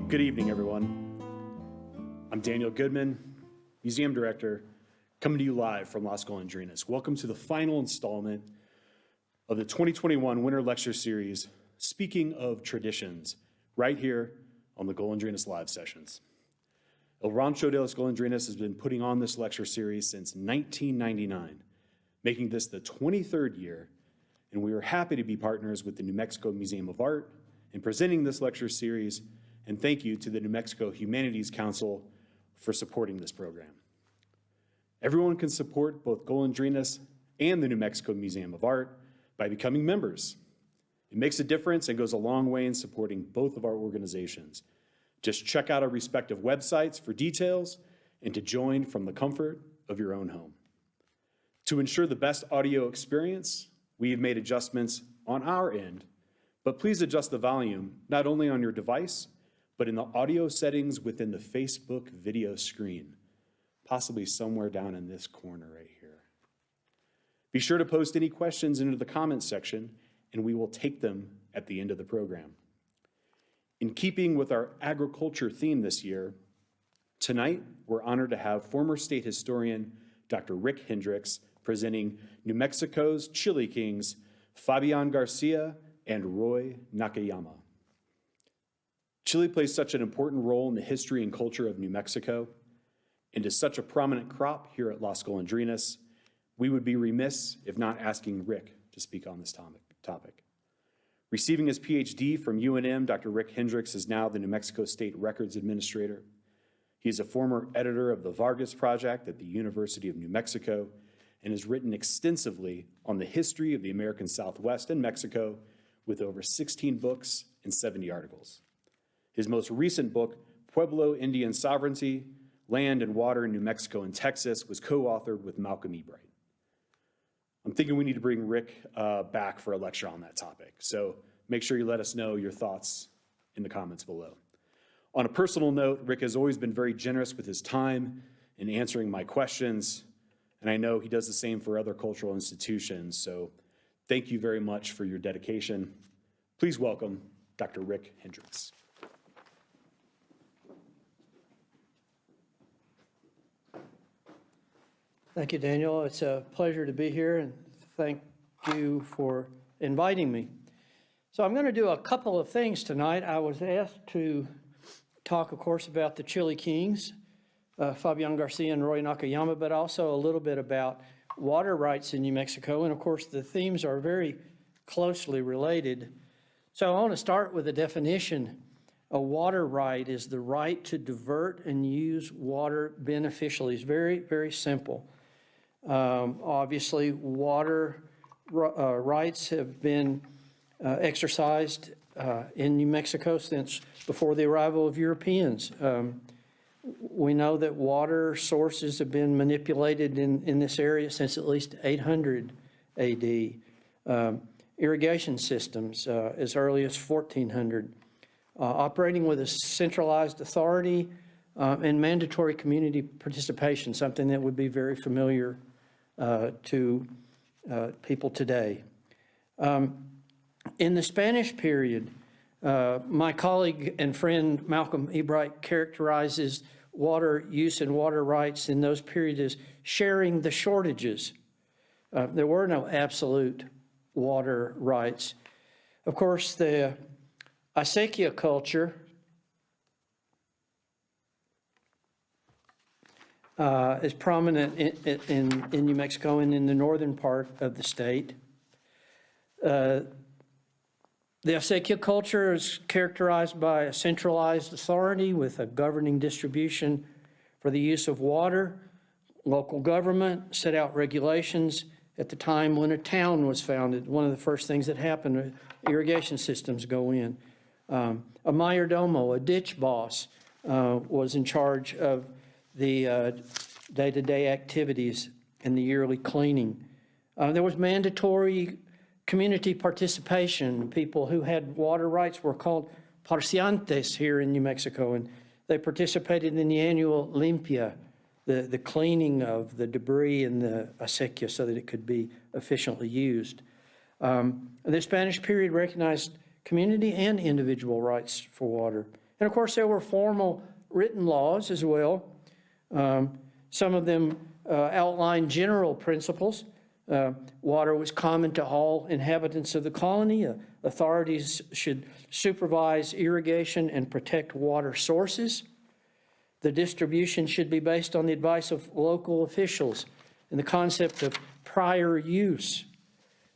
Good evening, everyone. I'm Daniel Goodman, Museum Director, coming to you live from Las Golondrinas. Welcome to the final installment of the 2021 Winter Lecture Series, Speaking of Traditions, right here on the Golondrinas Live Sessions. El Rancho de las Golondrinas has been putting on this lecture series since 1999, making this the 23rd year, and we are happy to be partners with the New Mexico Museum of Art in presenting this lecture series, and thank you to the New Mexico Humanities Council for supporting this program. Everyone can support both Golondrinas and the New Mexico Museum of Art by becoming members. It makes a difference and goes a long way in supporting both of our organizations. Just check out our respective websites for details and to join from the comfort of your own home. To ensure the best audio experience, we have made adjustments on our end, but please adjust the volume not only on your device, but in the audio settings within the Facebook video screen, possibly somewhere down in this corner right here. Be sure to post any questions into the comments section, and we will take them at the end of the program. In keeping with our agriculture theme this year, tonight we're honored to have former state historian Dr. Rick Hendricks presenting New Mexico's Chile Kings, Fabian Garcia and Roy Nakayama. Chile plays such an important role in the history and culture of New Mexico, and is such a prominent crop here at Las Golondrinas, we would be remiss if not asking Rick to speak on this topic. Receiving his PhD from UNM, Dr. Rick Hendricks is now the New Mexico State Records Administrator. He is a former editor of the Vargas Project at the University of New Mexico and has written extensively on the history of the American Southwest and Mexico with over 16 books and 70 articles. His most recent book, Pueblo Indian Sovereignty, Land and Water in New Mexico and Texas, was co-authored with Malcolm E. Bright. I'm thinking we need to bring Rick back for a lecture on that topic, so make sure you let us know your thoughts in the comments below. On a personal note, Rick has always been very generous with his time in answering my questions, and I know he does the same for other cultural institutions, so thank you very much for your dedication. Please welcome Dr. Rick Hendricks. Thank you, Daniel. It's a pleasure to be here, and thank you for inviting me. So I'm going to do a couple of things tonight. I was asked to talk, of course, about the Chile Kings, Fabian Garcia and Roy Nakayama, but also a little bit about water rights in New Mexico. And of course, the themes are very closely related. So I want to start with a definition. A water right is the right to divert and use water beneficially. It's very, very simple. Obviously, water rights have been exercised in New Mexico since before the arrival of Europeans. We know that water sources have been manipulated in this area since at least 800 AD. Irrigation systems as early as 1400. Operating with a centralized authority and mandatory community participation, something that would be very familiar to people today. In the Spanish period, my colleague and friend Malcolm E. Bright characterizes water use and water rights in those periods as sharing the shortages. There were no absolute water rights. Of course, the Asekia culture is prominent in New Mexico and in the northern part of the state. The Asekia culture is characterized by a centralized authority with a governing distribution for the use of water. Local government set out regulations at the time when a town was founded. One of the first things that happened, irrigation systems go in. A mayordomo, a ditch boss, was in charge of the day-to-day activities and the yearly cleaning. There was mandatory community participation. People who had water rights were called parciantes here in New Mexico, and they participated in the annual limpia, the cleaning of the debris in the Asekia so that it could be efficiently used. The Spanish period recognized community and individual rights for water. And of course, there were formal written laws as well. Some of them outline general principles. Water was common to all inhabitants of the colony. Authorities should supervise irrigation and protect water sources. The distribution should be based on the advice of local officials and the concept of prior use,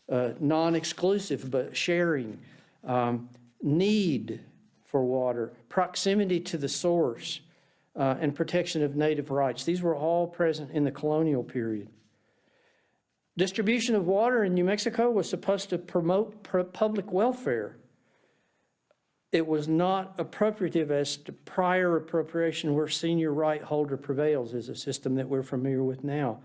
non-exclusive but sharing, need for water, proximity to the source, and protection of native rights. These were all present in the colonial period. Distribution of water in New Mexico was supposed to promote public welfare. It was not appropriative as to prior appropriation where senior right holder prevails, is a system that we're familiar with now.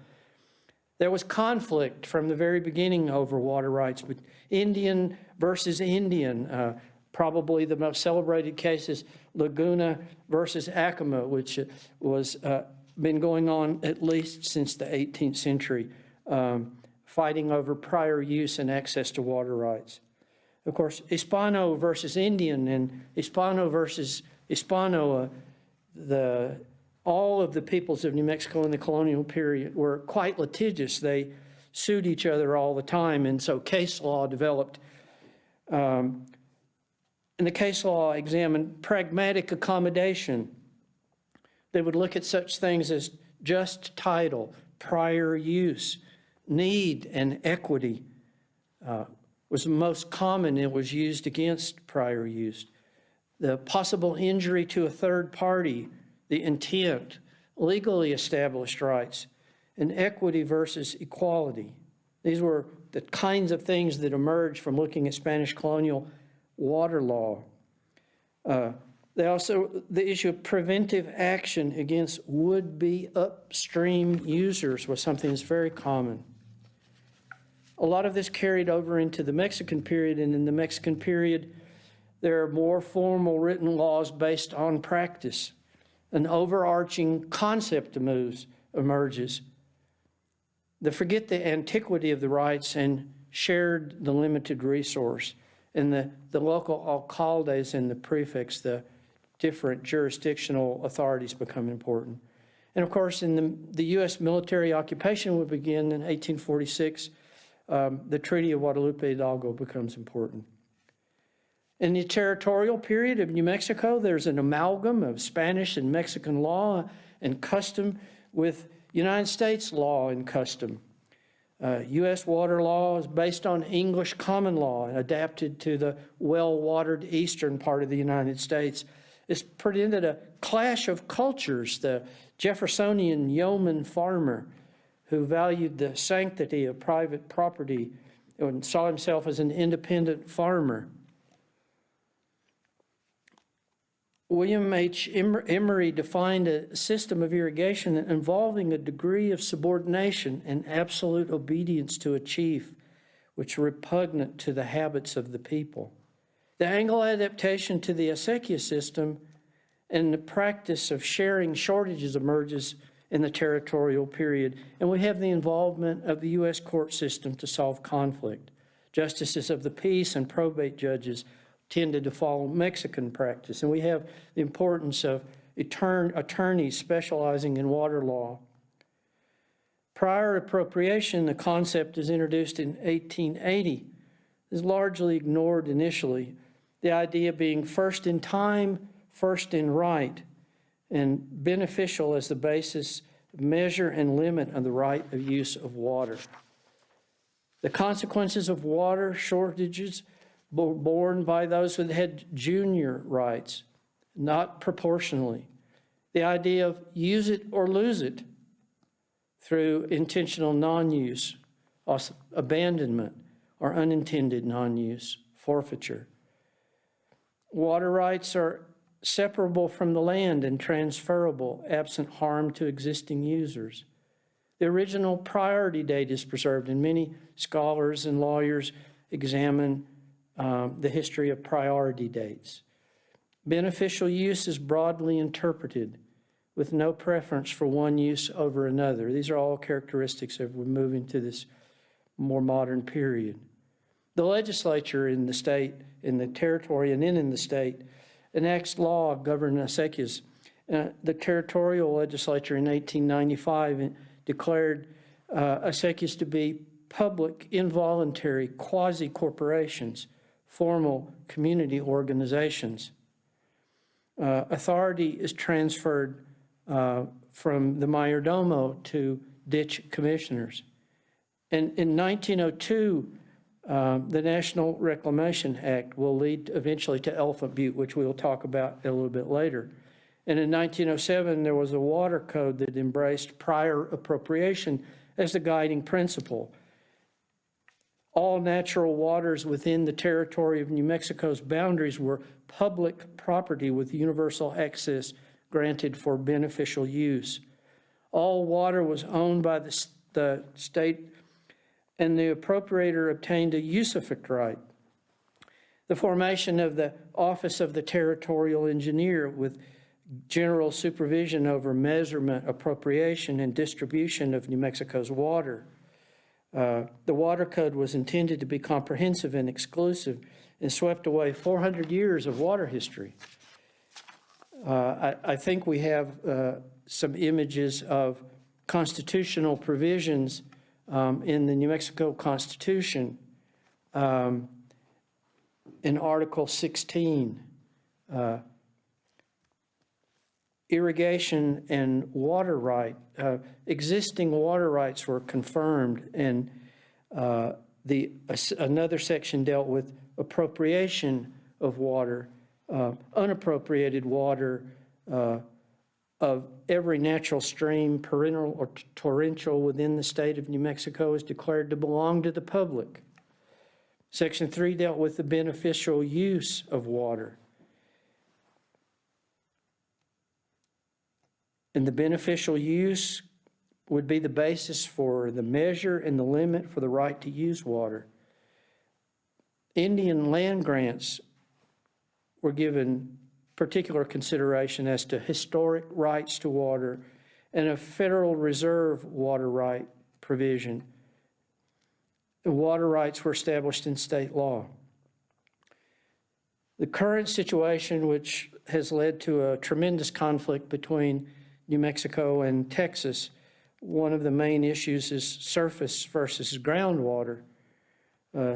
There was conflict from the very beginning over water rights, but Indian versus Indian. Probably the most celebrated case is Laguna versus Acoma, which was been going on at least since the 18th century, fighting over prior use and access to water rights. Of course, Hispano versus Indian and Hispano versus Hispano, all of the peoples of New Mexico in the colonial period were quite litigious. They sued each other all the time, and so case law developed. And the case law examined pragmatic accommodation. They would look at such things as just title, prior use, need, and equity was the most common. It was used against prior use. The possible injury to a third party, the intent, legally established rights, and equity versus equality. These were the kinds of things that emerged from looking at Spanish colonial water law. The issue of preventive action against would-be upstream users was something that's very common. A lot of this carried over into the Mexican period, and in the Mexican period, there are more formal written laws based on practice. An overarching concept emerges. They forget the antiquity of the rights and shared the limited resource. And the local alcaldes and the prefects, the different jurisdictional authorities become important. And of course, in the U.S. military occupation would begin in 1846. The Treaty of Guadalupe Hidalgo becomes important. In the territorial period of New Mexico, there's an amalgam of Spanish and Mexican law and custom with United States law and custom. U.S. water law is based on English common law and adapted to the well-watered eastern part of the United States. It's presented a clash of cultures. The Jeffersonian yeoman farmer who valued the sanctity of private property and saw himself as an independent farmer. William H. Emery defined a system of irrigation involving a degree of subordination and absolute obedience to a chief, which were repugnant to the habits of the people. The Anglo adaptation to the Asekias system and the practice of sharing shortages emerges in the territorial period, and we have the involvement of the U.S. court system to solve conflict. Justices of the peace and probate judges tended to follow Mexican practice, and we have the importance of attorneys specializing in water law. Prior appropriation, the concept is introduced in 1880, is largely ignored initially, the idea being first in time, first in right, and beneficial as the basis, measure, and limit of the right of use of water. The consequences of water shortages were borne by those who had junior rights, not proportionally. The idea of use it or lose it through intentional non-use, abandonment, or unintended non-use, forfeiture. Water rights are separable from the land and transferable, absent harm to existing users. The original priority date is preserved, and many scholars and lawyers examine the history of priority dates. Beneficial use is broadly interpreted with no preference for one use over another. These are all characteristics of we're moving to this more modern period. The legislature in the state, in the territory, and in the state enacts law governing Asekias. The territorial legislature in 1895 declared Asekias to be public, involuntary, quasi-corporations, formal community organizations. Authority is transferred from the mayordomo to ditch commissioners. And in 1902, the National Reclamation Act will lead eventually to Elephant Butte, which we'll talk about a little bit later. And in 1907, there was a water code that embraced prior appropriation as the guiding principle. All natural waters within the territory of New Mexico's boundaries were public property with universal access granted for beneficial use. All water was owned by the state, and the appropriator obtained a usufruct right. The formation of the Office of the Territorial Engineer with general supervision over measurement, appropriation, and distribution of New Mexico's water. The Water Code was intended to be comprehensive and exclusive and swept away 400 years of water history. I think we have some images of constitutional provisions in the New Mexico Constitution. In Article 16, irrigation and water right, existing water rights were confirmed, and another section dealt with appropriation of water, unappropriated water of every natural stream, perennial or torrential within the state of New Mexico is declared to belong to the public. Section 3 dealt with the beneficial use of water. And the beneficial use would be the basis for the measure and the limit for the right to use water. Indian land grants were given particular consideration as to historic rights to water and a Federal Reserve water right provision. The water rights were established in state law. The current situation, which has led to a tremendous conflict between New Mexico and Texas, one of the main issues is surface versus groundwater.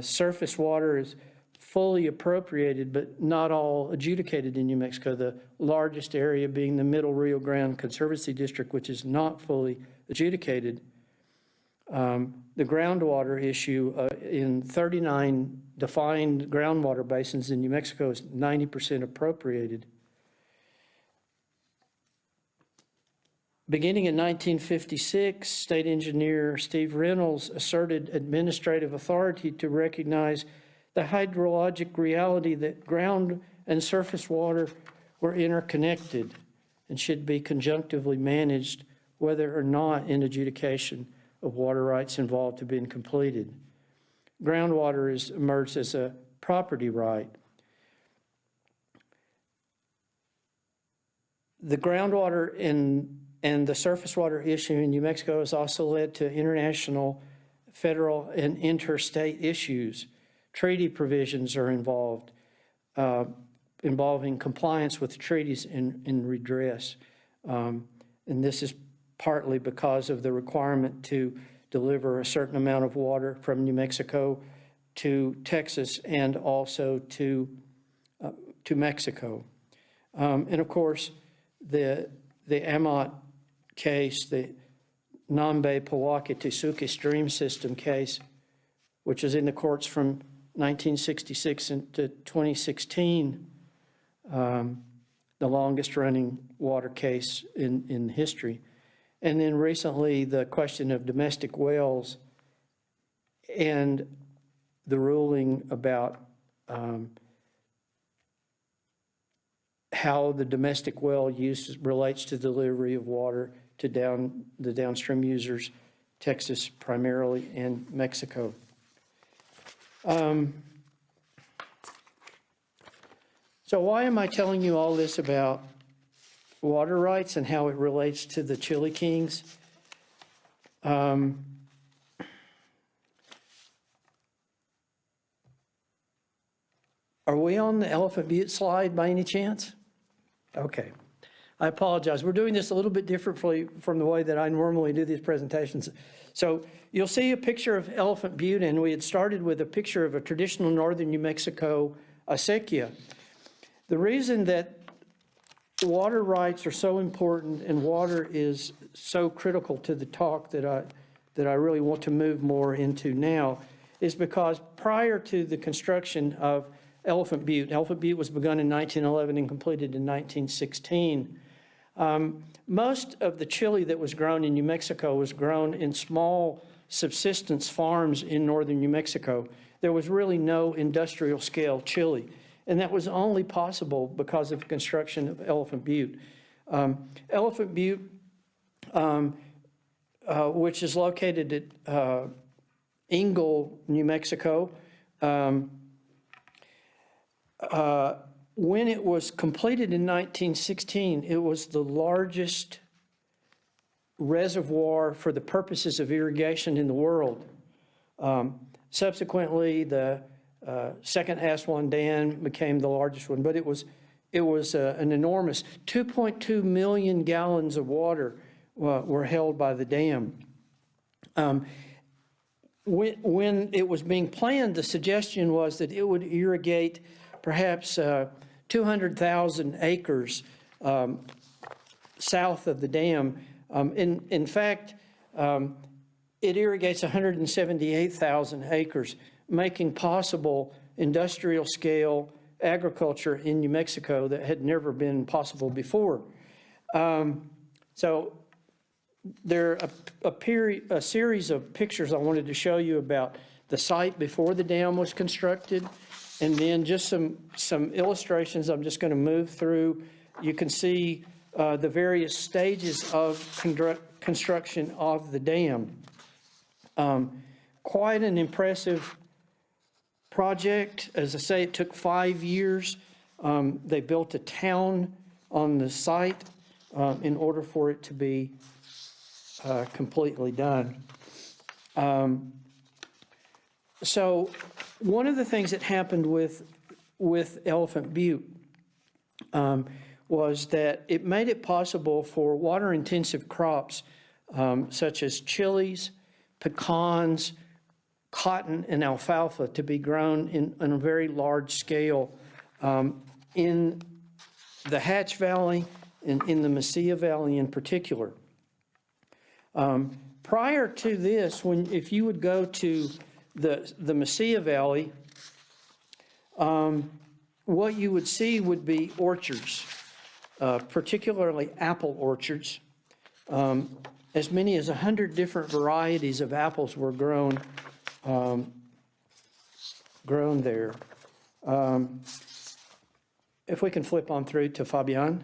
Surface water is fully appropriated, but not all adjudicated in New Mexico, the largest area being the Middle Rio Grande Conservancy District, which is not fully adjudicated. The groundwater issue in 39 defined groundwater basins in New Mexico is 90% appropriated. Beginning in 1956, State Engineer Steve Reynolds asserted administrative authority to recognize the hydrologic reality that ground and surface water were interconnected and should be conjunctively managed, whether or not an adjudication of water rights involved have been completed. Groundwater has emerged as a property right. The groundwater and the surface water issue in New Mexico has also led to international, federal, and interstate issues. Treaty provisions are involved, involving compliance with treaties and redress. And this is partly because of the requirement to deliver a certain amount of water from New Mexico to Texas and also to Mexico. And of course, the Amot case, the Nambe-Powaki-Tesuque stream system case, which is in the courts from 1966 to 2016, the longest running water case in history. And then recently, the question of domestic wells and the ruling about how the domestic well use relates to delivery of water to the downstream users, Texas primarily, and Mexico. So why am I telling you all this about water rights and how it relates to the Chile Kings? Are we on the Elephant Butte slide by any chance? Okay. I apologize. We're doing this a little bit differently from the way that I normally do these presentations. So you'll see a picture of Elephant Butte, and we had started with a picture of a traditional northern New Mexico Asekia. The reason that water rights are so important and water is so critical to the talk that I really want to move more into now is because prior to the construction of Elephant Butte was begun in 1911 and completed in 1916. Most of the chili that was grown in New Mexico was grown in small subsistence farms in northern New Mexico. There was really no industrial scale chili, and that was only possible because of the construction of Elephant Butte. Elephant Butte, which is located at Engle, New Mexico, when it was completed in 1916, it was the largest reservoir for the purposes of irrigation in the world. Subsequently, the second Aswan Dam became the largest one, but it was an enormous 2.2 million gallons of water were held by the dam. When it was being planned, the suggestion was that it would irrigate perhaps 200,000 acres south of the dam. In fact, it irrigates 178,000 acres, making possible industrial scale agriculture in New Mexico that had never been possible before. So there are a series of pictures I wanted to show you about the site before the dam was constructed, and then just some illustrations I'm just going to move through. You can see the various stages of construction of the dam. Quite an impressive project. As I say, it took 5 years. They built a town on the site in order for it to be completely done. So one of the things that happened with Elephant Butte was that it made it possible for water-intensive crops such as chilies, pecans, cotton, and alfalfa to be grown in a very large scale in the Hatch Valley and in the Mesilla Valley in particular. Prior to this, if you would go to the Mesilla Valley, what you would see would be orchards, particularly apple orchards. As many as 100 different varieties of apples were grown there. If we can flip on through to Fabián.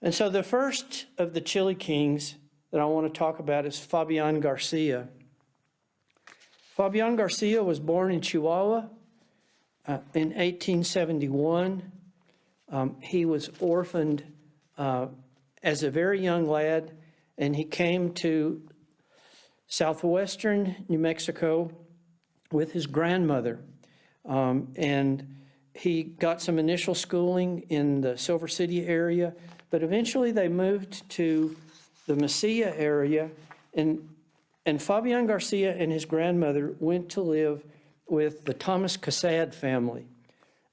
And so the first of the Chile Kings that I want to talk about is Fabian Garcia. Fabian Garcia was born in Chihuahua in 1871. He was orphaned as a very young lad, and he came to southwestern New Mexico with his grandmother. And he got some initial schooling in the Silver City area, but eventually they moved to the Mesilla area, and Fabian Garcia and his grandmother went to live with the Thomas Casad family.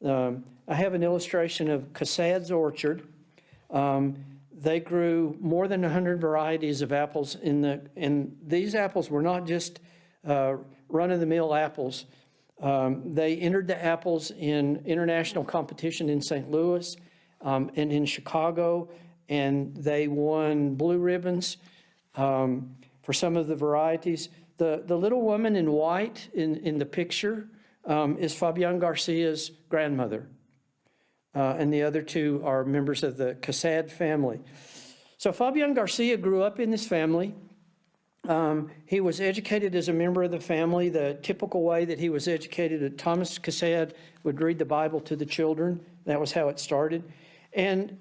I have an illustration of Casad's orchard. They grew more than 100 varieties of apples, and these apples were not just run-of-the-mill apples. They entered the apples in international competition in St. Louis and in Chicago, and they won blue ribbons for some of the varieties. The little woman in white in the picture is Fabian Garcia's grandmother. And the other two are members of the Casad family. So Fabian Garcia grew up in this family. He was educated as a member of the family, the typical way that he was educated. Thomas Casad would read the Bible to the children. That was how it started. And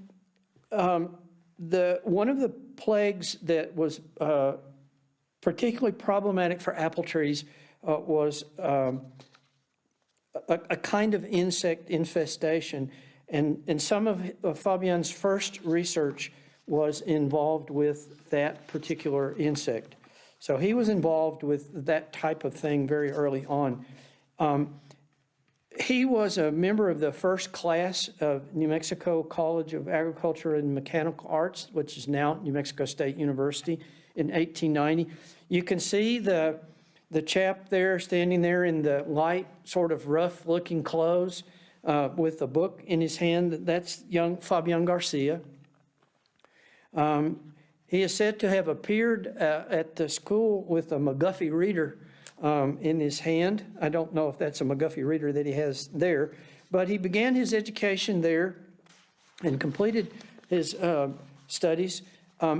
one of the plagues that was particularly problematic for apple trees was a kind of insect infestation. And some of Fabián's first research was involved with that particular insect. So he was involved with that type of thing very early on. He was a member of the first class of New Mexico College of Agriculture and Mechanical Arts, which is now New Mexico State University, in 1890. You can see the chap there standing there in the light, sort of rough-looking clothes with a book in his hand. That's young Fabian Garcia. He is said to have appeared at the school with a McGuffey reader in his hand. I don't know if that's a McGuffey reader that he has there, but he began his education there and completed his studies.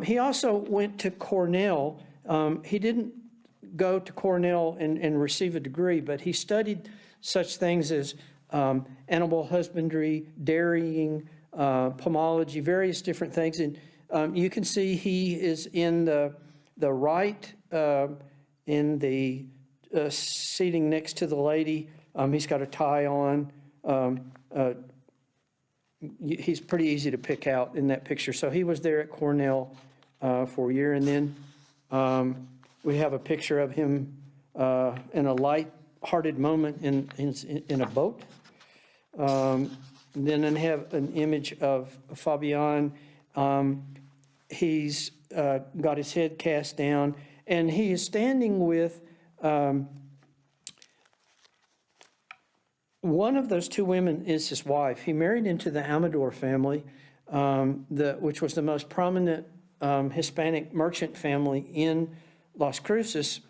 He also went to Cornell. He didn't go to Cornell and receive a degree, but he studied such things as animal husbandry, dairying, pomology, various different things. And you can see he is in the right, in the seating next to the lady. He's got a tie on. He's pretty easy to pick out in that picture. So he was there at Cornell for a year. And then we have a picture of him in a light-hearted moment in a boat. Then I have an image of Fabián. He's got his head cast down, and he is standing with one of those two women is his wife. He married into the Amador family, which was the most prominent Hispanic merchant family in Las Cruces,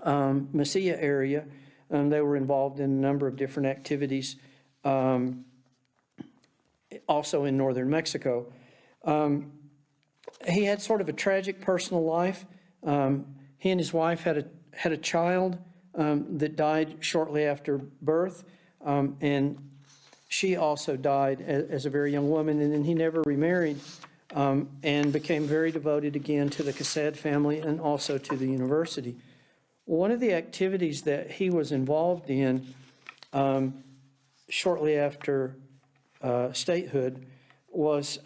Mesilla area. They were involved in a number of different activities, also in northern Mexico. He had sort of a tragic personal life. He and his wife had a child that died shortly after birth, and she also died as a very young woman, and then he never remarried and became very devoted again to the Casad family and also to the university. One of the activities that he was involved in shortly after statehood was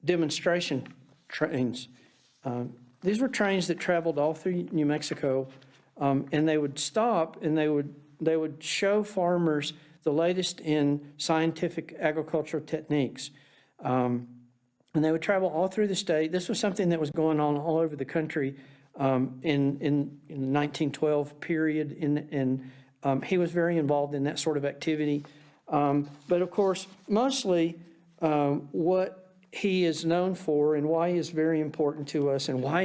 demonstration trains. These were trains that traveled all through New Mexico, and they would stop and they would show farmers the latest in scientific agricultural techniques. And they would travel all through the state. This was something that was going on all over the country in the 1912 period, and he was very involved in that sort of activity. But of course, mostly what he is known for and why he is very important to us and why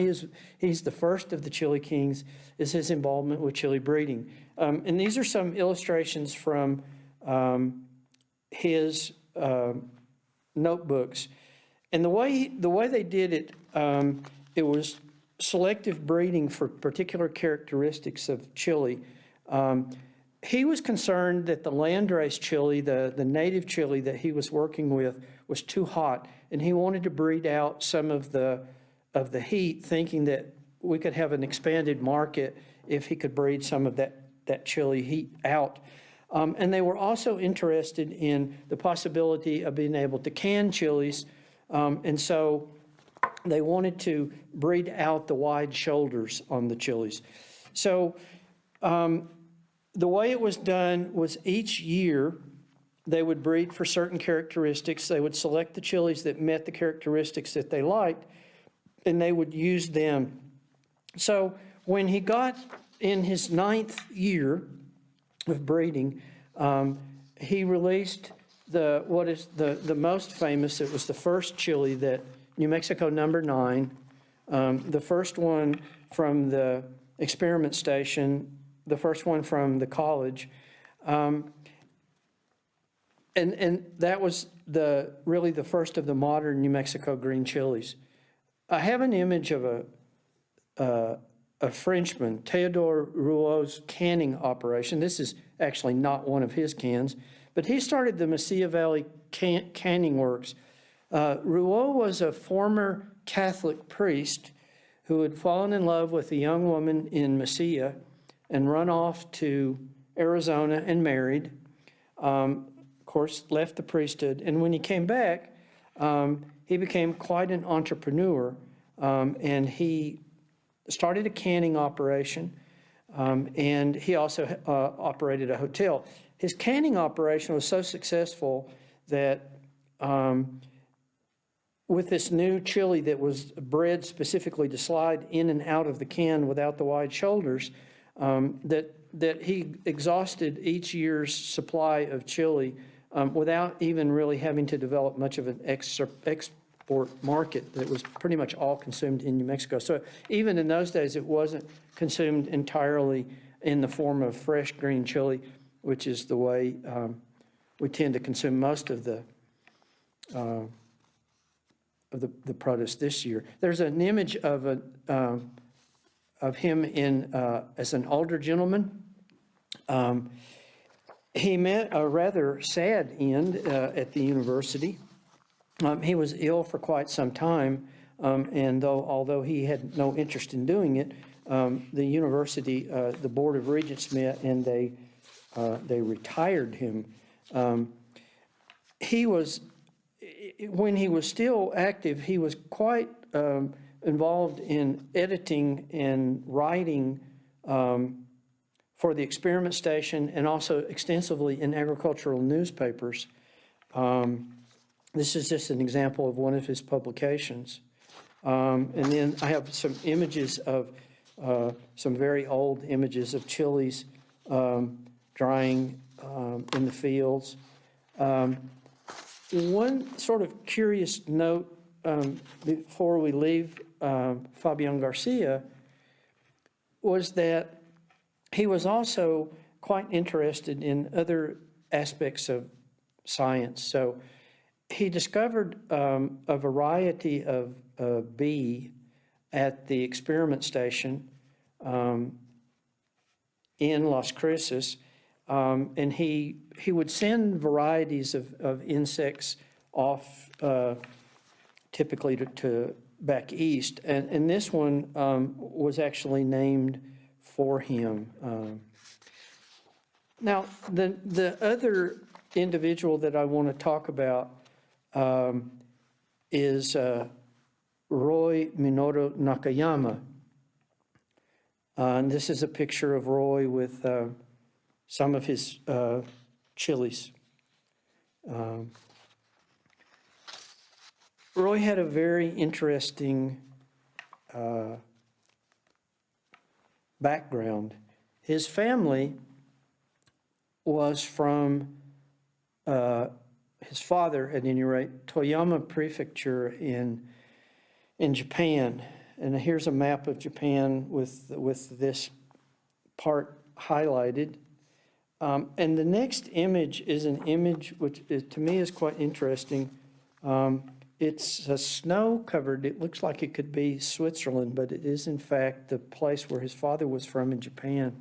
he's the first of the Chile Kings is his involvement with Chile breeding. And these are some illustrations from his notebooks. And the way they did it, it was selective breeding for particular characteristics of Chile. He was concerned that the landrace chili, the native chili that he was working with, was too hot, and he wanted to breed out some of the heat, thinking that we could have an expanded market if he could breed some of that chili heat out. And they were also interested in the possibility of being able to can chilies, and so they wanted to breed out the wide shoulders on the chilies. So the way it was done was each year they would breed for certain characteristics. They would select the chilies that met the characteristics that they liked, and they would use them. So when he got in his 9th year of breeding, he released what is the most famous. It was the first chili that New Mexico number 9, the first one from the experiment station, the first one from the college, and that was really the first of the modern New Mexico green chilies. I have an image of a Frenchman, Théodore Rouault's canning operation. This is actually not one of his cans, but he started the Mesilla Valley canning works. Rouault was a former Catholic priest who had fallen in love with a young woman in Mesilla and run off to Arizona and married. Of course, left the priesthood. And when he came back, he became quite an entrepreneur. And he started a canning operation. And he also operated a hotel. His canning operation was so successful that with this new chili that was bred specifically to slide in and out of the can without the wide shoulders, that he exhausted each year's supply of chili without even really having to develop much of an export market. That was pretty much all consumed in New Mexico. So even in those days, it wasn't consumed entirely in the form of fresh green chili, which is the way we tend to consume most of the produce this year. There's an image of him as an older gentleman. He met a rather sad end at the university. He was ill for quite some time, and although he had no interest in doing it, the university, the Board of Regents met and they retired him. When he was still active, he was quite involved in editing and writing for the experiment station and also extensively in agricultural newspapers. This is just an example of one of his publications. And then I have some images of, some very old images of chilies drying in the fields. One sort of curious note before we leave Fabian Garcia was that he was also quite interested in other aspects of science. So he discovered a variety of bee at the experiment station in Las Cruces, and he would send varieties of insects off typically to back east, and this one was actually named for him. Now, the other individual that I want to talk about is Roy Minoru Nakayama. And this is a picture of Roy with some of his chilies. Roy had a very interesting background. His family was from, his father, at any rate, Toyama Prefecture in Japan. And here's a map of Japan with this part highlighted. And the next image is an image which to me is quite interesting. It's a snow-covered, it looks like it could be Switzerland, but it is in fact the place where his father was from in Japan.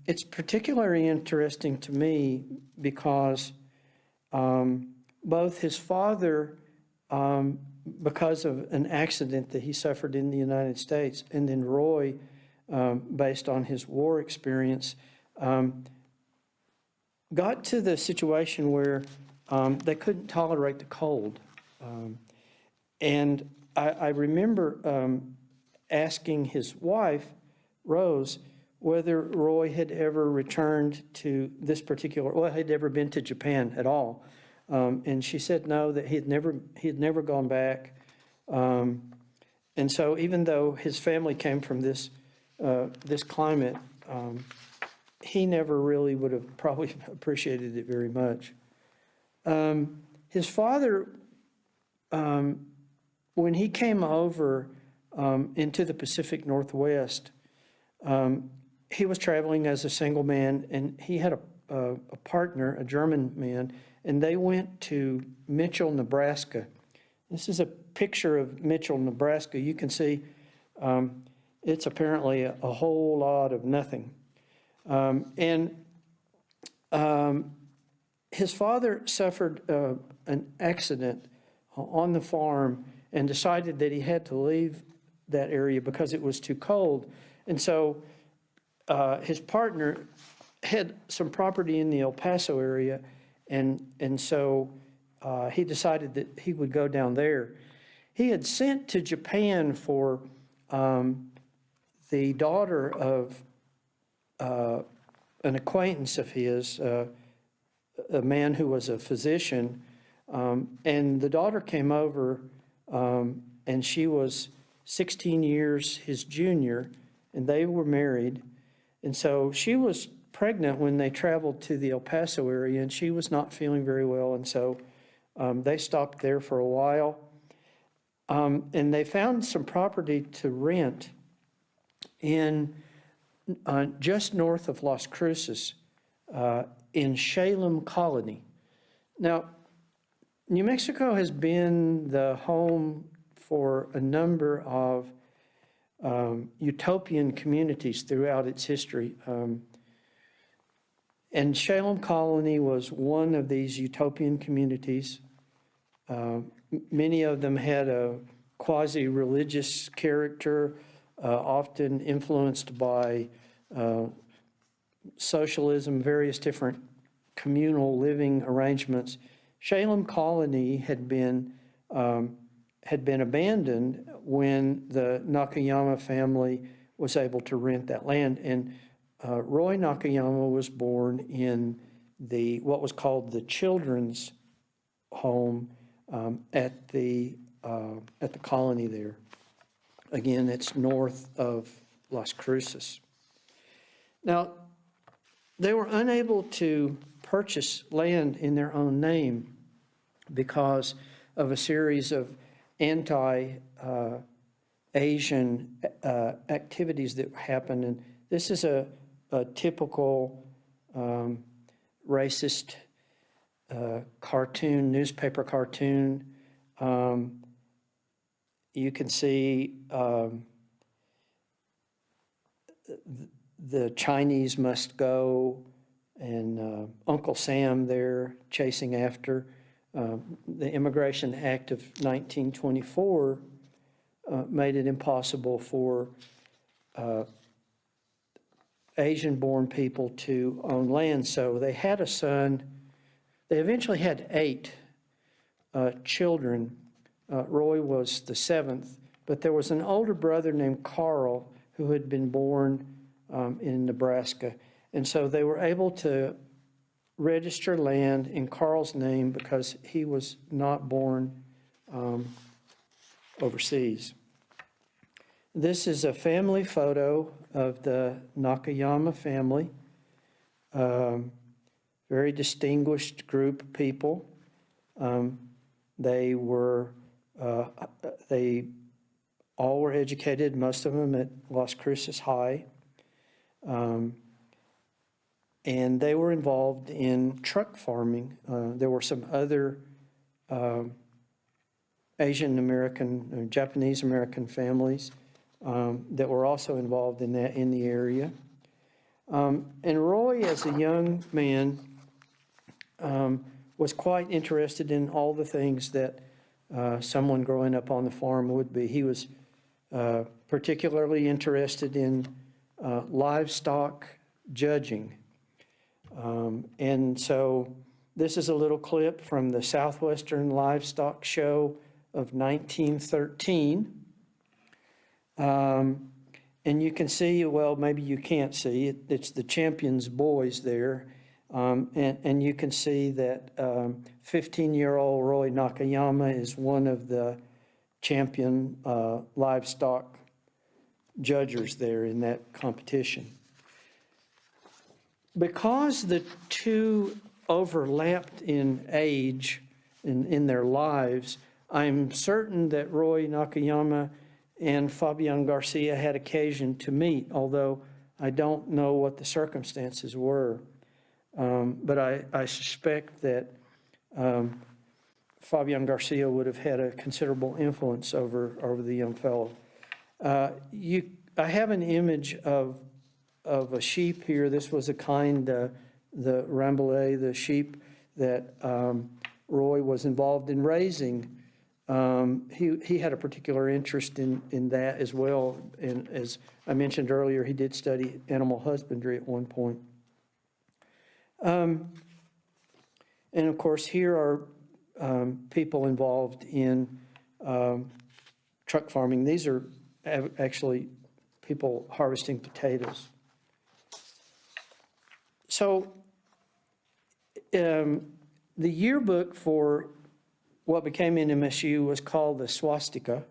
It's particularly interesting to me because both his father, because of an accident that he suffered in the United States, and then Roy, based on his war experience, got to the situation where they couldn't tolerate the cold. And I remember asking his wife, Rose, whether Roy had ever returned to this particular, or had ever been to Japan at all. And she said no, that he had never gone back. And so even though his family came from this climate, he never really would have probably appreciated it very much. His father, when he came over into the Pacific Northwest, he was traveling as a single man, and he had a partner, a German man, and they went to Mitchell, Nebraska. This is a picture of Mitchell, Nebraska. You can see it's apparently a whole lot of nothing. His father suffered an accident on the farm and decided that he had to leave that area because it was too cold. And so his partner had some property in the El Paso area, and so he decided that he would go down there. He had sent to Japan for the daughter of an acquaintance of his, a man who was a physician, and the daughter came over, and she was 16 years his junior, and they were married. And so she was pregnant when they traveled to the El Paso area, and she was not feeling very well, and so they stopped there for a while. And they found some property to rent in just north of Las Cruces in Salem Colony. Now, New Mexico has been the home for a number of utopian communities throughout its history. And Salem Colony was one of these utopian communities. Many of them had a quasi-religious character, often influenced by socialism, various different communal living arrangements. Salem Colony had been abandoned when the Nakayama family was able to rent that land. And Roy Nakayama was born in what was called the children's home at the colony there. Again, it's north of Las Cruces. Now, they were unable to purchase land in their own name because of a series of anti-Asian activities that happened. And this is a typical racist cartoon, newspaper cartoon. You can see the Chinese must go, and Uncle Sam there chasing after. The Immigration Act of 1924 made it impossible for Asian-born people to own land. So they had a son. They eventually had 8 children. Roy was the 7th, but there was an older brother named Carl who had been born in Nebraska. And so they were able to register land in Carl's name because he was not born overseas. This is a family photo of the Nakayama family. Very distinguished group of people. They all were educated, most of them at Las Cruces High. And they were involved in truck farming. There were some other Asian American, Japanese American families that were also involved in that in the area. And Roy, as a young man, was quite interested in all the things that someone growing up on the farm would be. He was particularly interested in livestock judging. And so this is a little clip from the Southwestern Livestock Show of 1913. And you can see, well, maybe you can't see it. It's the Champions boys there. And you can see that 15-year-old Roy Nakayama is one of the champion livestock judges there in that competition. Because the two overlapped in age in their lives, I'm certain that Roy Nakayama and Fabian Garcia had occasion to meet, although I don't know what the circumstances were. But I suspect that Fabian Garcia would have had a considerable influence over the young fellow. I have an image of a sheep here. This was a kind, the Rambouillet, the sheep that Roy was involved in raising He had a particular interest in that as well. And as I mentioned earlier, he did study animal husbandry at one point. And of course, here are people involved in truck farming. These are actually people harvesting potatoes. So the yearbook for what became NMSU was called the swastika.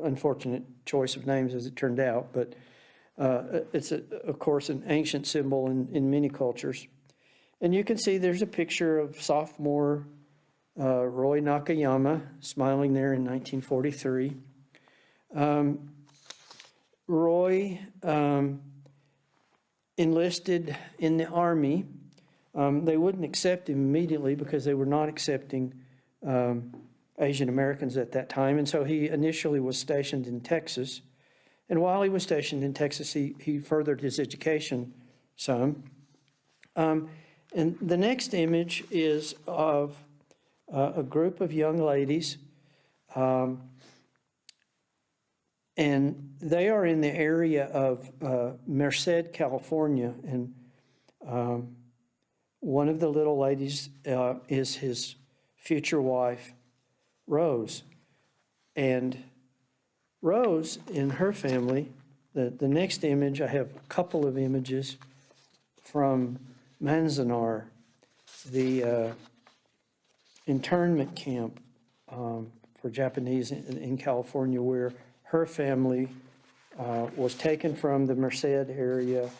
Unfortunate choice of names as it turned out, but it's, of course, an ancient symbol in many cultures. And you can see there's a picture of sophomore Roy Nakayama smiling there in 1943. Roy enlisted in the Army. They wouldn't accept him immediately because they were not accepting Asian Americans at that time. And so he initially was stationed in Texas. And while he was stationed in Texas, he furthered his education some. And the next image is of a group of young ladies. And they are in the area of Merced, California. And one of the little ladies is his future wife, Rose. And Rose, in her family, the next image, I have a couple of images from Manzanar, the internment camp for Japanese in California, where her family was taken from the Merced area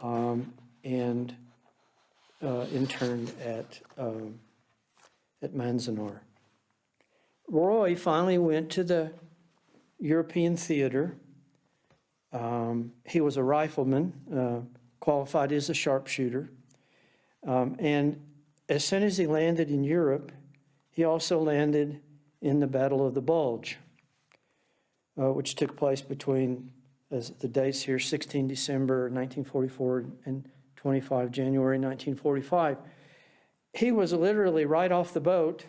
and interned at Manzanar. Roy finally went to the European theater. He was a rifleman, qualified as a sharpshooter. And as soon as he landed in Europe, he also landed in the Battle of the Bulge, which took place between, as the dates here, 16 December 1944 and 25 January 1945. He was literally right off the boat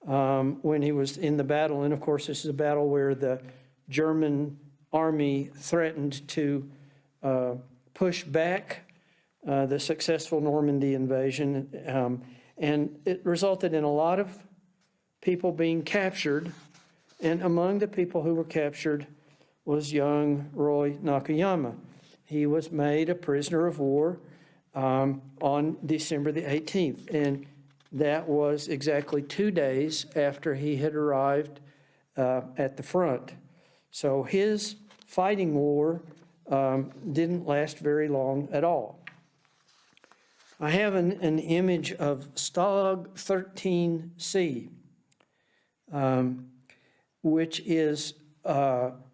when he was in the battle. And of course, this is a battle where the German army threatened to push back the successful Normandy invasion. And it resulted in a lot of people being captured. And among the people who were captured was young Roy Nakayama. He was made a prisoner of war on December the 18th. And that was exactly 2 days after he had arrived at the front. So his fighting war didn't last very long at all. I have an image of Stalag 13C, which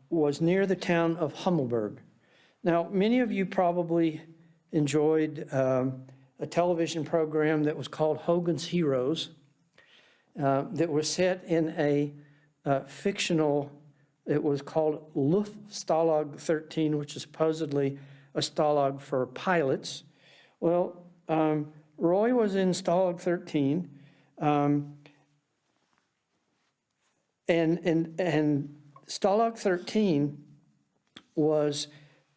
was near the town of Hummelberg. Now, many of you probably enjoyed a television program that was called Hogan's Heroes, that was set in a fictional, it was called Luftstalag 13, which is supposedly a stalag for pilots. Well, Roy was in Stalag 13, and Stalag 13 was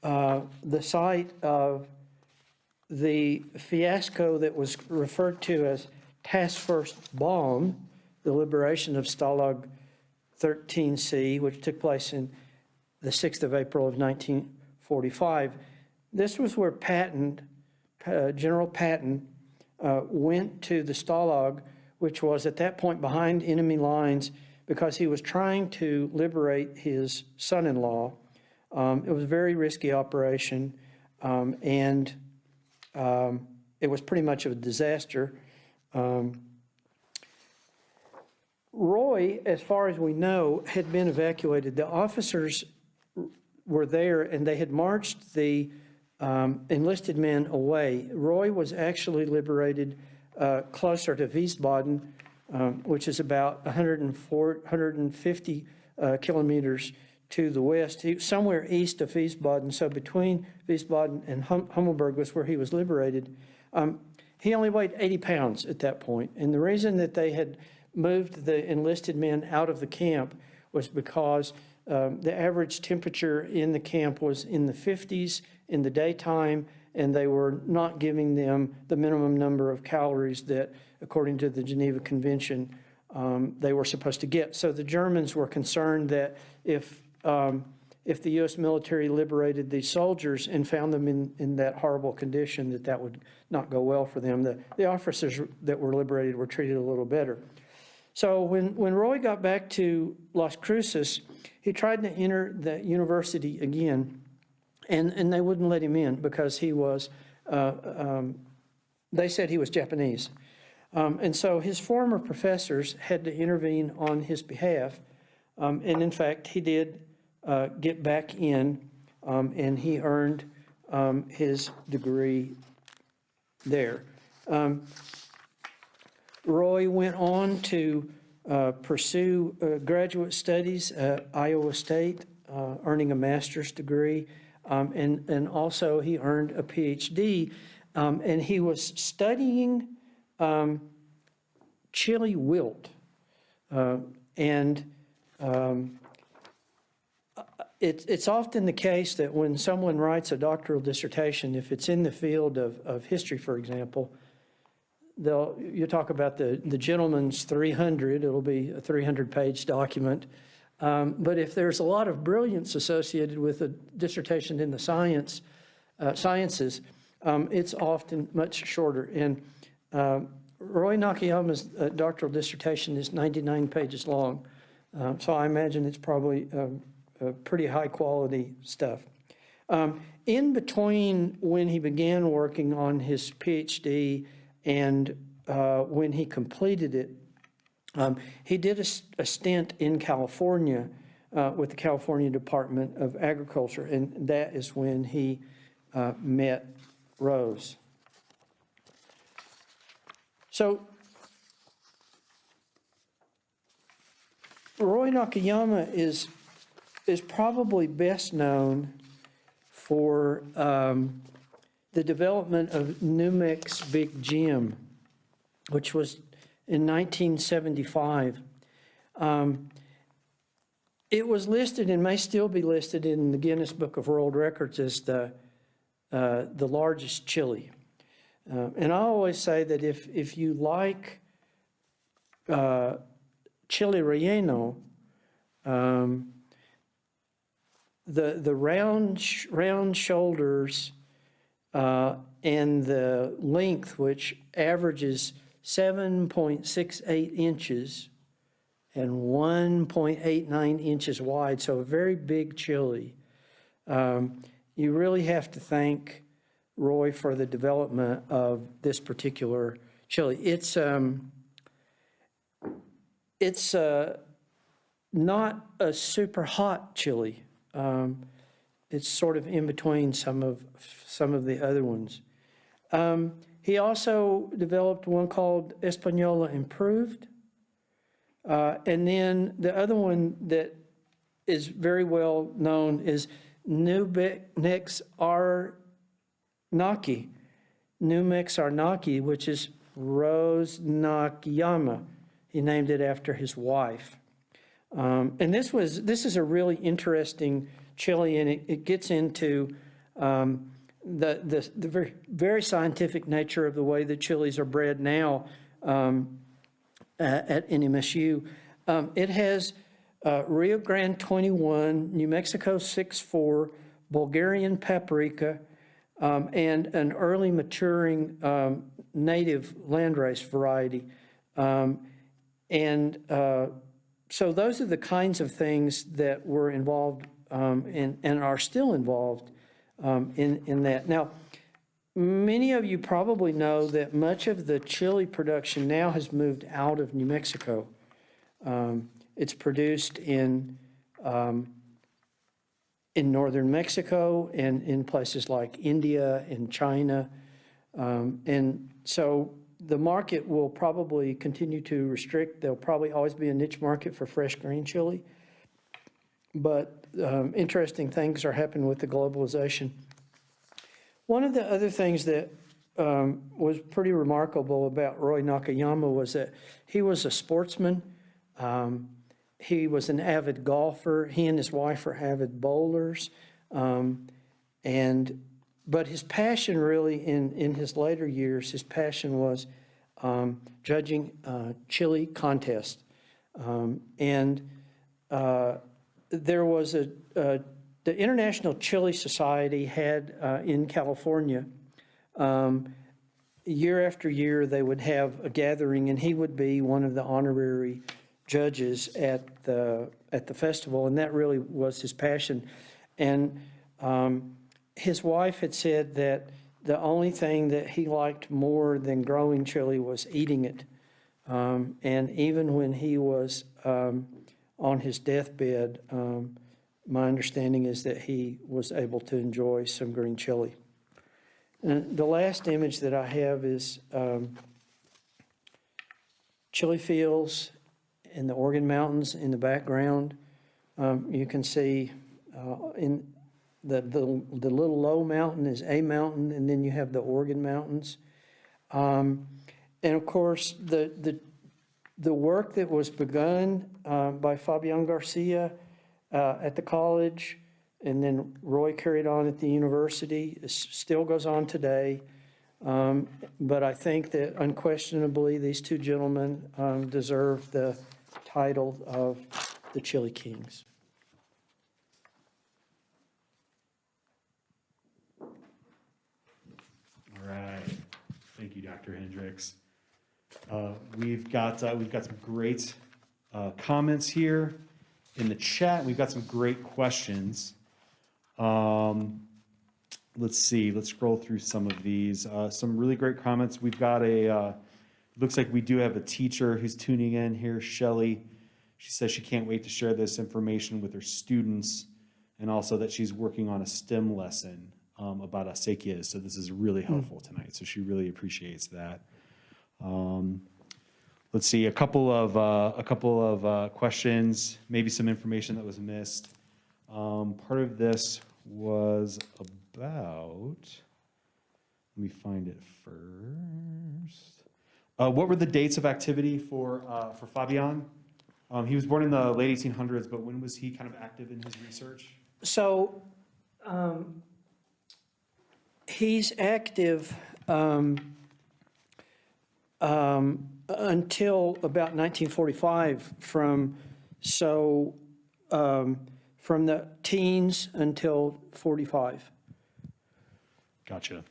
the site of the fiasco that was referred to as Task Force Bomb, the liberation of Stalag 13C, which took place in the 6th of April of 1945. This was where General Patton went to the Stalag, which was at that point behind enemy lines, because he was trying to liberate his son-in-law. It was a very risky operation, and it was pretty much of a disaster. Roy, as far as we know, had been evacuated. The officers were there, and they had marched the enlisted men away. Roy was actually liberated closer to Wiesbaden, which is about 150 kilometers to the west, somewhere east of Wiesbaden. So between Wiesbaden and Hummelberg was where he was liberated. He only weighed 80 pounds at that point. And the reason that they had moved the enlisted men out of the camp was because the average temperature in the camp was in the 50s in the daytime, and they were not giving them the minimum number of calories that, according to the Geneva Convention, they were supposed to get. So the Germans were concerned that if the U.S. military liberated these soldiers and found them in that horrible condition, that would not go well for them. The officers that were liberated were treated a little better. So when Roy got back to Las Cruces, he tried to enter the university again, and they wouldn't let him in because he was, they said he was Japanese. And so his former professors had to intervene on his behalf, and in fact, he did get back in, and he earned his degree there. Roy went on to pursue graduate studies at Iowa State, earning a master's degree, and also he earned a PhD, and he was studying Chile wilt, and it's often the case that when someone writes a doctoral dissertation, if it's in the field of history, for example, you talk about the gentleman's 300, it'll be a 300-page document. But if there's a lot of brilliance associated with a dissertation in the sciences, it's often much shorter. And Roy Nakayama's doctoral dissertation is 99 pages long. So I imagine it's probably pretty high-quality stuff. In between when he began working on his PhD and when he completed it, he did a stint in California with the California Department of Agriculture, and that is when he met Rose. So Roy Nakayama is probably best known for the development of Numex Big Jim, which was in 1975. It was listed and may still be listed in the Guinness Book of World Records as the largest chili. And I always say that if you like chili relleno, the round shoulders and the length, which averages 7.68 inches and 1.89 inches wide, so a very big chili. You really have to thank Roy for the development of this particular chili. It's not a super hot chili. It's sort of in between some of the other ones. He also developed one called Española Improved. And then the other one that is very well known is Numex Arnaki, which is Rose Nakayama. He named it after his wife. And this is a really interesting chili, and it gets into the very, very scientific nature of the way that chilies are bred now at NMSU. It has Rio Grande 21, New Mexico 6.4, Bulgarian paprika, and an early maturing native landrace variety. So those are the kinds of things that were involved and are still involved in that. Now, many of you probably know that much of the chili production now has moved out of New Mexico. It's produced in northern Mexico and in places like India and China. And so the market will probably continue to restrict. There'll probably always be a niche market for fresh green chili. But interesting things are happening with the globalization. One of the other things that was pretty remarkable about Roy Nakayama was that he was a sportsman. He was an avid golfer. He and his wife are avid bowlers. But his passion really in his later years, his passion was judging chili contests. There was the International Chili Society had in California, year after year they would have a gathering, and he would be one of the honorary judges at the festival, and that really was his passion. And his wife had said that the only thing that he liked more than growing chili was eating it. And even when he was on his deathbed, my understanding is that he was able to enjoy some green chili. And the last image that I have is chili fields in the Oregon Mountains in the background. You can see in the little low mountain is a mountain, and then you have the Oregon Mountains. And of course, the work that was begun by Fabian Garcia at the college, and then Roy carried on at the university, still goes on today. But I think that unquestionably these two gentlemen deserve the title of the Chile Kings. All right. Thank you, Dr. Hendricks. We've got some great comments here in the chat. We've got some great questions. Let's see. Let's scroll through some of these. Some really great comments. We've got looks like we do have a teacher who's tuning in here, Shelly. She says she can't wait to share this information with her students, and also that she's working on a STEM lesson about Asekias. So this is really helpful tonight. So she really appreciates that. Let's see, a couple of questions, maybe some information that was missed. Part of this was about, let me find it first. What were the dates of activity for Fabián? He was born in the late 1800s, but when was he kind of active in his research? So he's active until about 1945, from the teens until 45. Gotcha.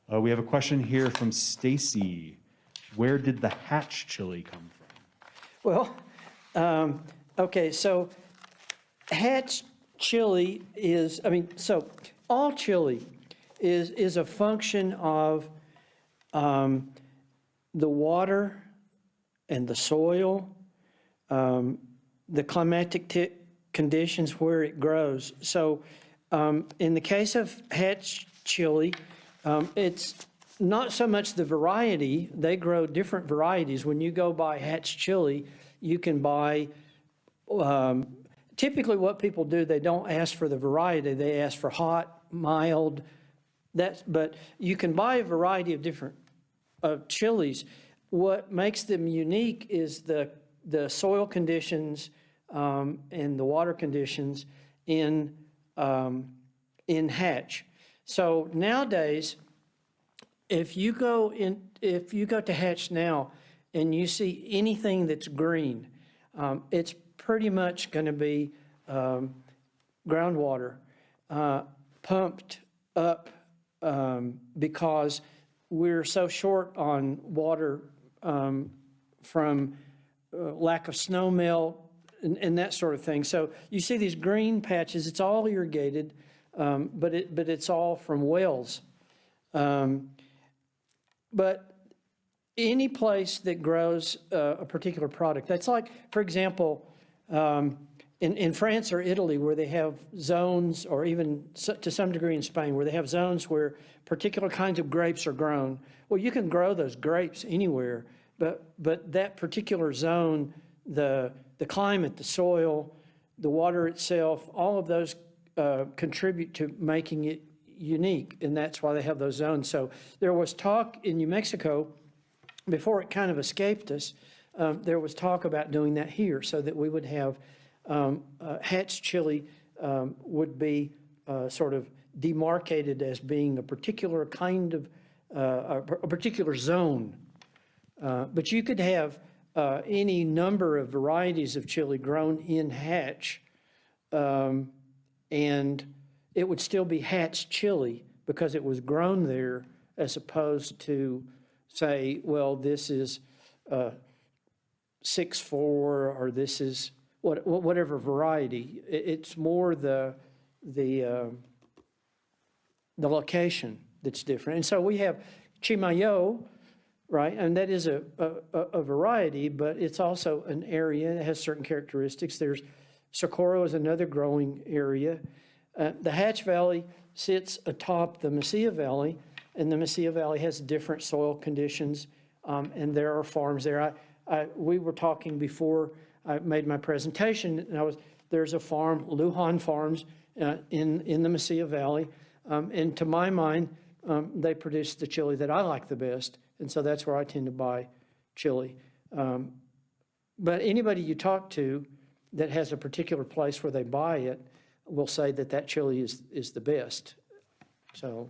We have a question here from Stacy. Where did the Hatch chili come from? Well, okay, so Hatch chili is, so all chili is a function of the water and the soil, the climatic conditions where it grows. So in the case of Hatch chili, it's not so much the variety. They grow different varieties. When you go buy Hatch chili, you can buy, typically what people do, they don't ask for the variety. They ask for hot, mild, but you can buy a variety of different chilies. What makes them unique is the soil conditions and the water conditions in Hatch. So nowadays, if you go to Hatch now and you see anything that's green, it's pretty much going to be groundwater pumped up because we're so short on water from lack of snow melt and that sort of thing. So you see these green patches, it's all irrigated, but it's all from wells. But any place that grows a particular product, that's like, for example, in France or Italy, where they have zones, or even to some degree in Spain, where they have zones where particular kinds of grapes are grown. Well, you can grow those grapes anywhere, but that particular zone, the climate, the soil, the water itself, all of those contribute to making it unique, and that's why they have those zones. So there was talk in New Mexico, before it kind of escaped us, there was talk about doing that here so that we would have hatch chili would be sort of demarcated as being a particular kind of, a particular zone. But you could have any number of varieties of chili grown in hatch, and it would still be hatch chili because it was grown there, as opposed to say, well, this is 6'4", or this is whatever variety. It's more the location that's different. And so we have Chimayo, right? And that is a variety, but it's also an area that has certain characteristics. There's Socorro is another growing area. The Hatch Valley sits atop the Mesilla Valley, and the Mesilla Valley has different soil conditions, and there are farms there. We were talking before I made my presentation, and there's a farm, Lujan Farms, in the Mesilla Valley, and to my mind, they produce the chili that I like the best, and so that's where I tend to buy chili. But anybody you talk to that has a particular place where they buy it will say that that chili is the best. So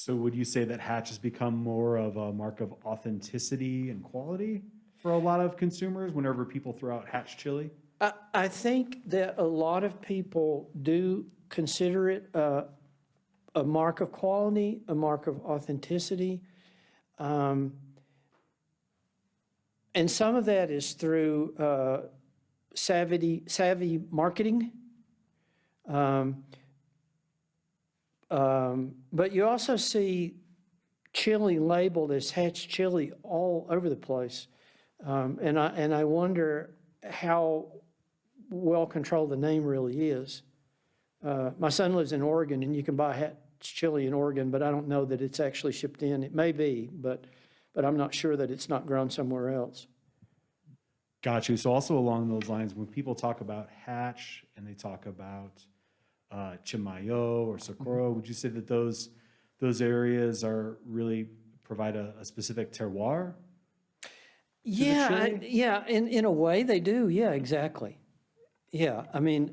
would you say that Hatch has become more of a mark of authenticity and quality for a lot of consumers whenever people throw out Hatch chili? I think that a lot of people do consider it a mark of quality, a mark of authenticity. And some of that is through savvy marketing. But you also see chili labeled as Hatch chili all over the place. And I wonder how well controlled the name really is. My son lives in Oregon, and you can buy Hatch chili in Oregon, but I don't know that it's actually shipped in. It may be, but I'm not sure that it's not grown somewhere else. Got you. So also along those lines, when people talk about Hatch and they talk about Chimayo or Socorro, would you say that those areas are really provide a specific terroir? Yeah, in a way they do. Yeah, exactly. Yeah, I mean,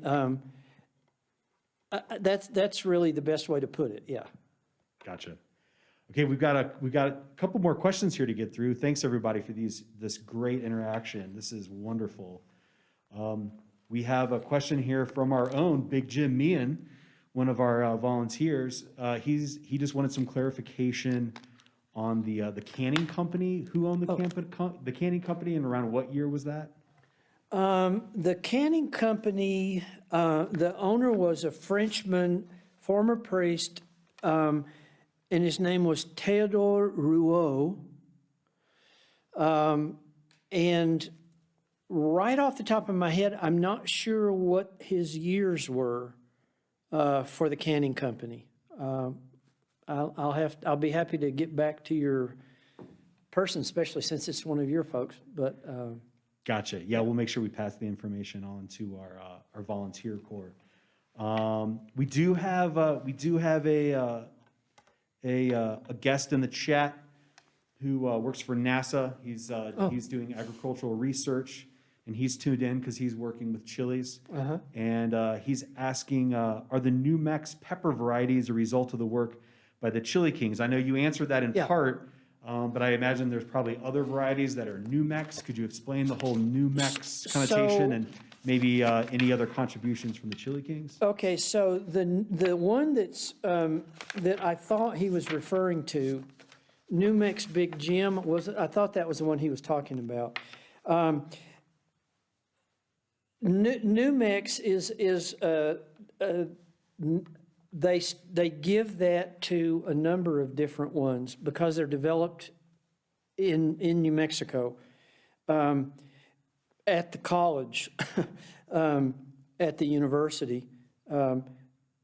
that's really the best way to put it. Yeah. Gotcha. Okay, we've got a couple more questions here to get through. Thanks everybody for this great interaction. This is wonderful. We have a question here from our own Big Jim Meehan, one of our volunteers. He just wanted some clarification on the canning company. Who owned the canning company, and around what year was that? The canning company, the owner was a Frenchman, former priest, and his name was Théodore Rouault. And right off the top of my head, I'm not sure what his years were for the canning company. I'll be happy to get back to your person, especially since it's one of your folks. But gotcha. Yeah, we'll make sure we pass the information on to our volunteer corps. We do have a guest in the chat who works for NASA. He's doing agricultural research, and he's tuned in because he's working with chilies. And he's asking, are the New Mex pepper varieties a result of the work by the Chile Kings? I know you answered that in part, but I imagine there's probably other varieties that are New Mex. Could you explain the whole New Mex connotation and maybe any other contributions from the Chile Kings? Okay, so the one that's that I thought he was referring to, New Mex Big Jim, I thought that was the one he was talking about. New Mex is they give that to a number of different ones because they're developed in New Mexico. At the college, at the university.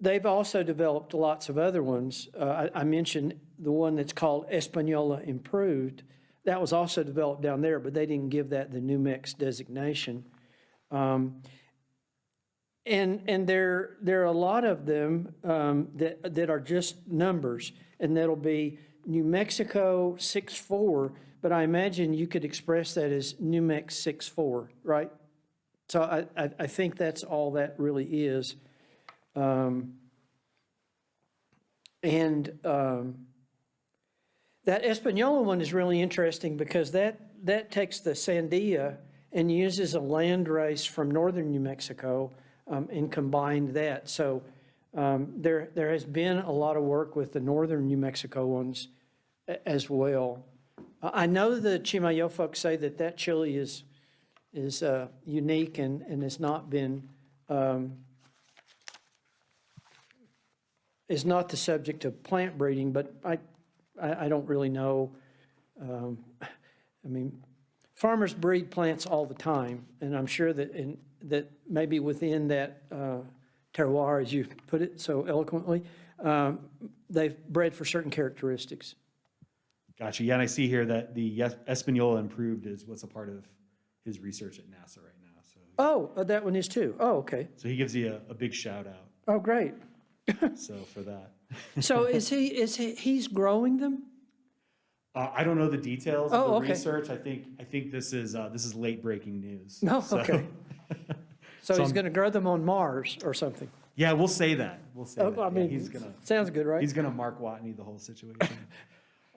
They've also developed lots of other ones. I mentioned the one that's called Española Improved. That was also developed down there, but they didn't give that the New Mex designation. And there are a lot of them that are just numbers, and that'll be New Mexico 6-4, but I imagine you could express that as New Mex 6-4, right? So I think that's all that really is. That Espanola one is really interesting because that takes the Sandia and uses a land race from northern New Mexico and combined that. So there has been a lot of work with the northern New Mexico ones as well. I know the Chimayo folks say that chili is unique and has not been is not the subject of plant breeding, but I don't really know. I mean, farmers breed plants all the time, and I'm sure that that maybe within that terroir, as you put it so eloquently, they've bred for certain characteristics. Gotcha. Yeah, and I see here that the Espanola improved is what's a part of his research at NASA right now. So, Oh, that one is too. Oh, okay. so he gives you a big shout out. Oh, great. So for that. So he's growing them? I don't know the details of Oh, the okay. research. I think this is late breaking news. No, So- okay. So he's I'm- going to grow them on Mars or something. Yeah, we'll say that. We'll say Oh, that. I Yeah, mean, he's gonna sounds good, right? Mark Watney the whole situation.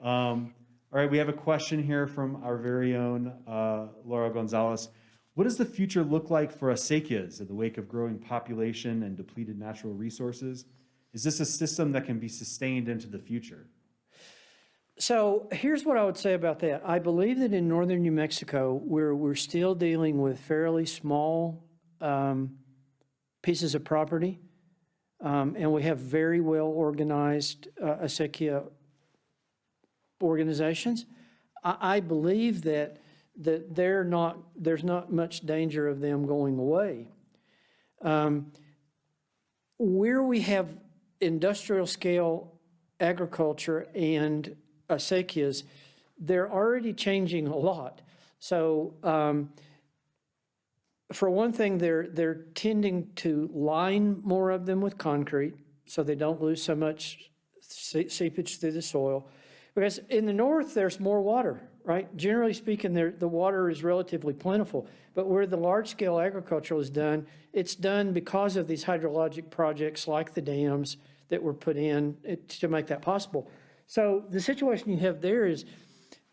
All right, we have a question here from our very own Laura Gonzalez. What does the future look like for Asekias in the wake of growing population and depleted natural resources? Is this a system that can be sustained into the future? So here's what I would say about that. I believe that in northern New Mexico, we're still dealing with fairly small pieces of property, and we have very well organized Asekia organizations. I believe that there's not much danger of them going away. Where we have industrial scale agriculture and Asekias, they're already changing a lot. So for one thing, they're tending to line more of them with concrete so they don't lose so much seepage through the soil. Because in the north, there's more water, right? Generally speaking, the water is relatively plentiful. But where the large-scale agriculture is done, it's done because of these hydrologic projects like the dams that were put in to make that possible. So the situation you have there is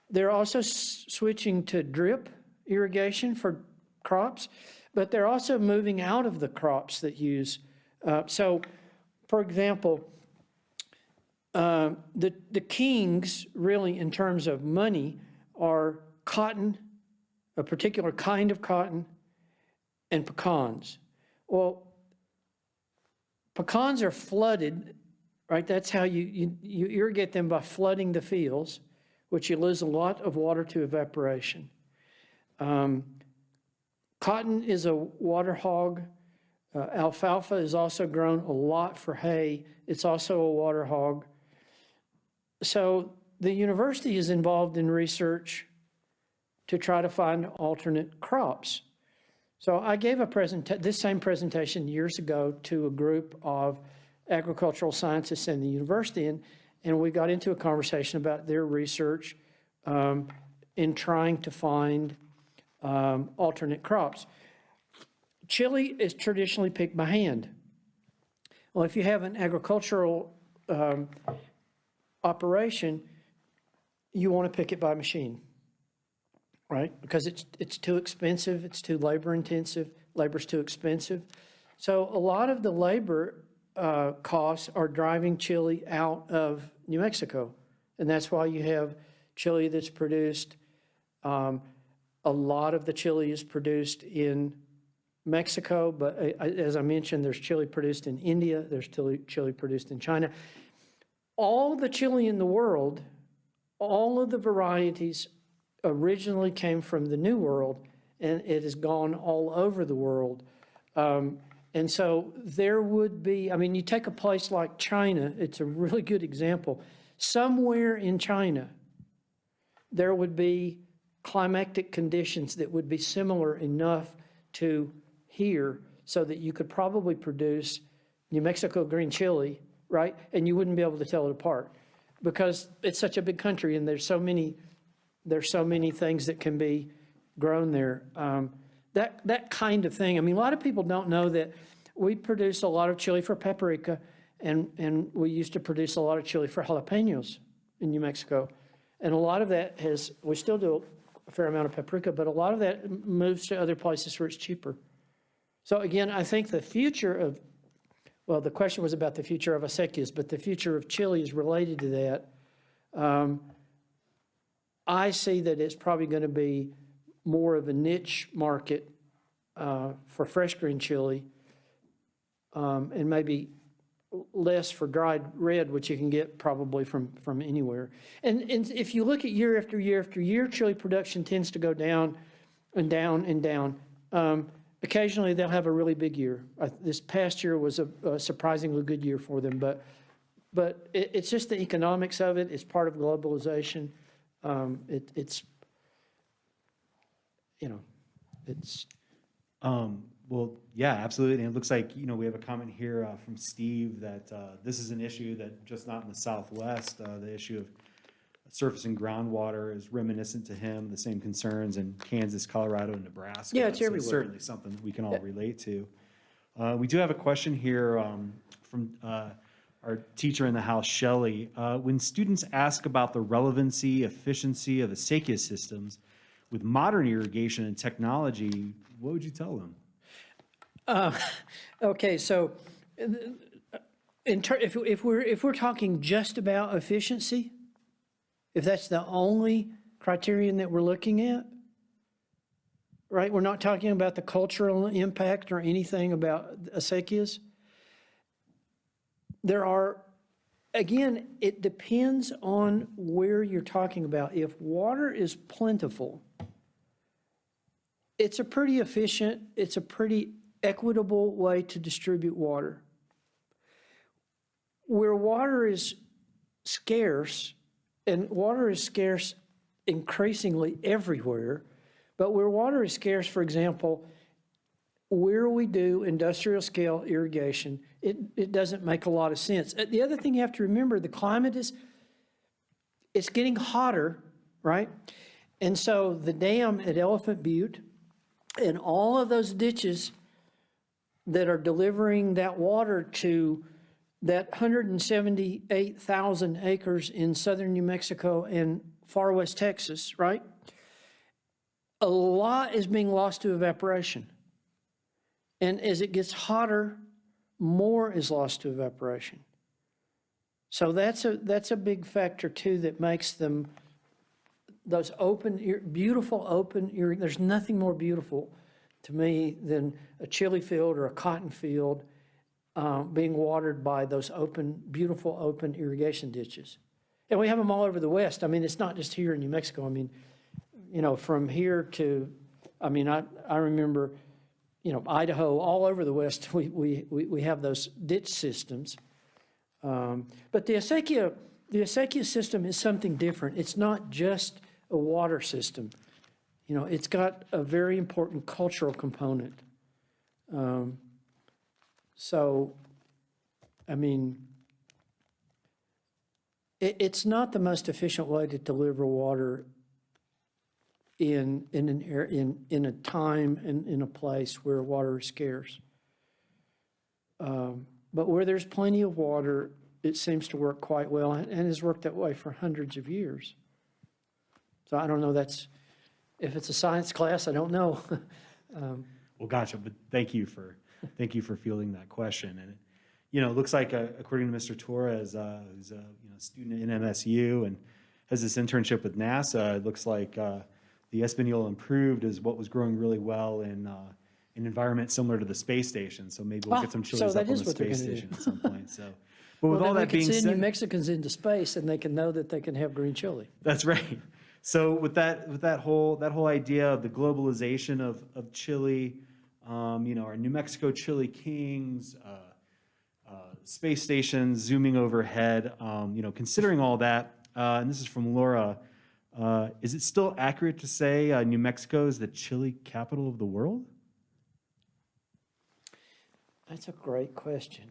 they're also switching to drip irrigation for crops, but they're also moving out of the crops that use. So, for example, the kings, really, in terms of money, are cotton, a particular kind of cotton, and pecans. Well, pecans are flooded, right? That's how you irrigate them, by flooding the fields, which you lose a lot of water to evaporation. Cotton is a water hog. Alfalfa is also grown a lot for hay. It's also a water hog. So the university is involved in research to try to find alternate crops. So I gave this same presentation years ago to a group of agricultural scientists in the university, and we got into a conversation about their research in trying to find alternate crops. Chili is traditionally picked by hand. Well, if you have an agricultural operation, you want to pick it by machine, right? Because it's too expensive, it's too labor intensive, labor's too expensive. So a lot of the labor costs are driving chili out of New Mexico. And that's why you have chili that's produced, a lot of the chili is produced in Mexico, but as I mentioned, there's chili produced in India, there's chili produced in China. All the chili in the world, all of the varieties originally came from the New World, and it has gone all over the world. And so there would be, I mean, you take a place like China, it's a really good example. Somewhere in China, there would be climatic conditions that would be similar enough to here so that you could probably produce New Mexico green chili, right? And you wouldn't be able to tell it apart because it's such a big country and there's so many things that can be grown there. That kind of thing. I mean, a lot of people don't know that we produce a lot of chili for paprika, and we used to produce a lot of chili for jalapenos in New Mexico. And a lot of that we still do a fair amount of paprika, but a lot of that moves to other places where it's cheaper. So again, I think the future of, well, the question was about the future of Asekias, but the future of chili is related to that. I see that it's probably going to be more of a niche market for fresh green chili, and maybe less for dried red, which you can get probably from anywhere. And if you look at year after year after year, chili production tends to go down and down and down. Occasionally, they'll have a really big year. This past year was a surprisingly good year for them, but it's just the economics of it. It's part of globalization. It's. Well, yeah, absolutely. And it looks like, we have a comment here from Steve that this is an issue that just not in the Southwest, the issue of surface and groundwater is reminiscent to him, the same concerns in Kansas, Colorado, and Nebraska. Yeah, it's So everywhere. certainly something that we can all relate to. We do have a question here from our teacher in the house, Shelley. When students ask about the relevancy, efficiency of Asekias systems with modern irrigation and technology, what would you tell them? Okay, so if we're talking just about efficiency, if that's the only criterion that we're looking at, right? We're not talking about the cultural impact or anything about Asekias. There are, again, it depends on where you're talking about. If water is plentiful, it's a pretty efficient, it's a pretty equitable way to distribute water. Where water is scarce, and water is scarce increasingly everywhere, but where water is scarce, for example, where we do industrial scale irrigation, it doesn't make a lot of sense. The other thing you have to remember, the climate it's getting hotter, right? And so the dam at Elephant Butte and all of those ditches that are delivering that water to that 178,000 acres in southern New Mexico and far west Texas, right? A lot is being lost to evaporation. And as it gets hotter, more is lost to evaporation. So that's a big factor too that makes them those beautiful open, there's nothing more beautiful to me than a chili field or a cotton field being watered by those beautiful open irrigation ditches. And we have them all over the West. I mean, it's not just here in New Mexico. I mean, from here to, I remember, Idaho, all over the West, we have those ditch systems. But the Asekia system is something different. It's not just a water system. It's got a very important cultural component. It's not the most efficient way to deliver water in a time and in a place where water is scarce. But where there's plenty of water, it seems to work quite well and has worked that way for hundreds of years. So I don't know if it's a science class, I don't know. Well, gotcha, but thank you for fielding that question. And it looks like according to Mr. Torres, who's a student at NMSU and has this internship with NASA, it looks like the Espanola improved is what was growing really well in an environment similar to the space station. So maybe we'll get some chilies up on the space station at some point. So, but with all that being said, we can send New said, Mexicans into space and they can know that they can have green chili. that's right. So with that whole idea of the globalization of Chile, our New Mexico Chile Kings, space stations zooming overhead, considering all that, and this is from Laura, is it still accurate to say New Mexico is the chili capital of the world? That's a great question.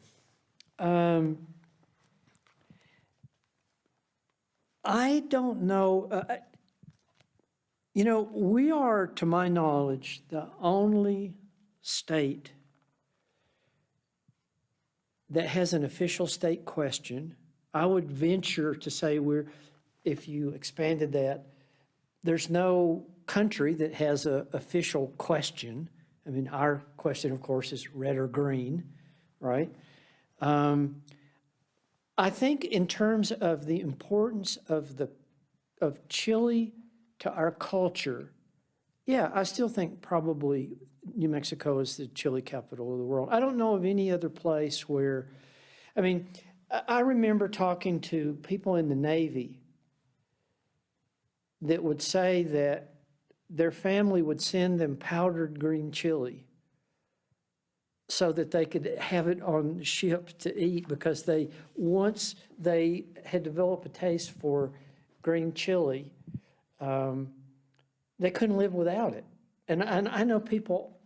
I don't know. We are, to my knowledge, the only state that has an official state question. I would venture to say if you expanded that, there's no country that has an official question. I mean, our question, of course, is red or green, right? I think in terms of the importance of Chile to our culture, yeah, I still think probably New Mexico is the chili capital of the world. I don't know of any other place where, I mean, I remember talking to people in the Navy that would say that their family would send them powdered green chili so that they could have it on ship to eat, because once they had developed a taste for green chili, they couldn't live without it. And I know people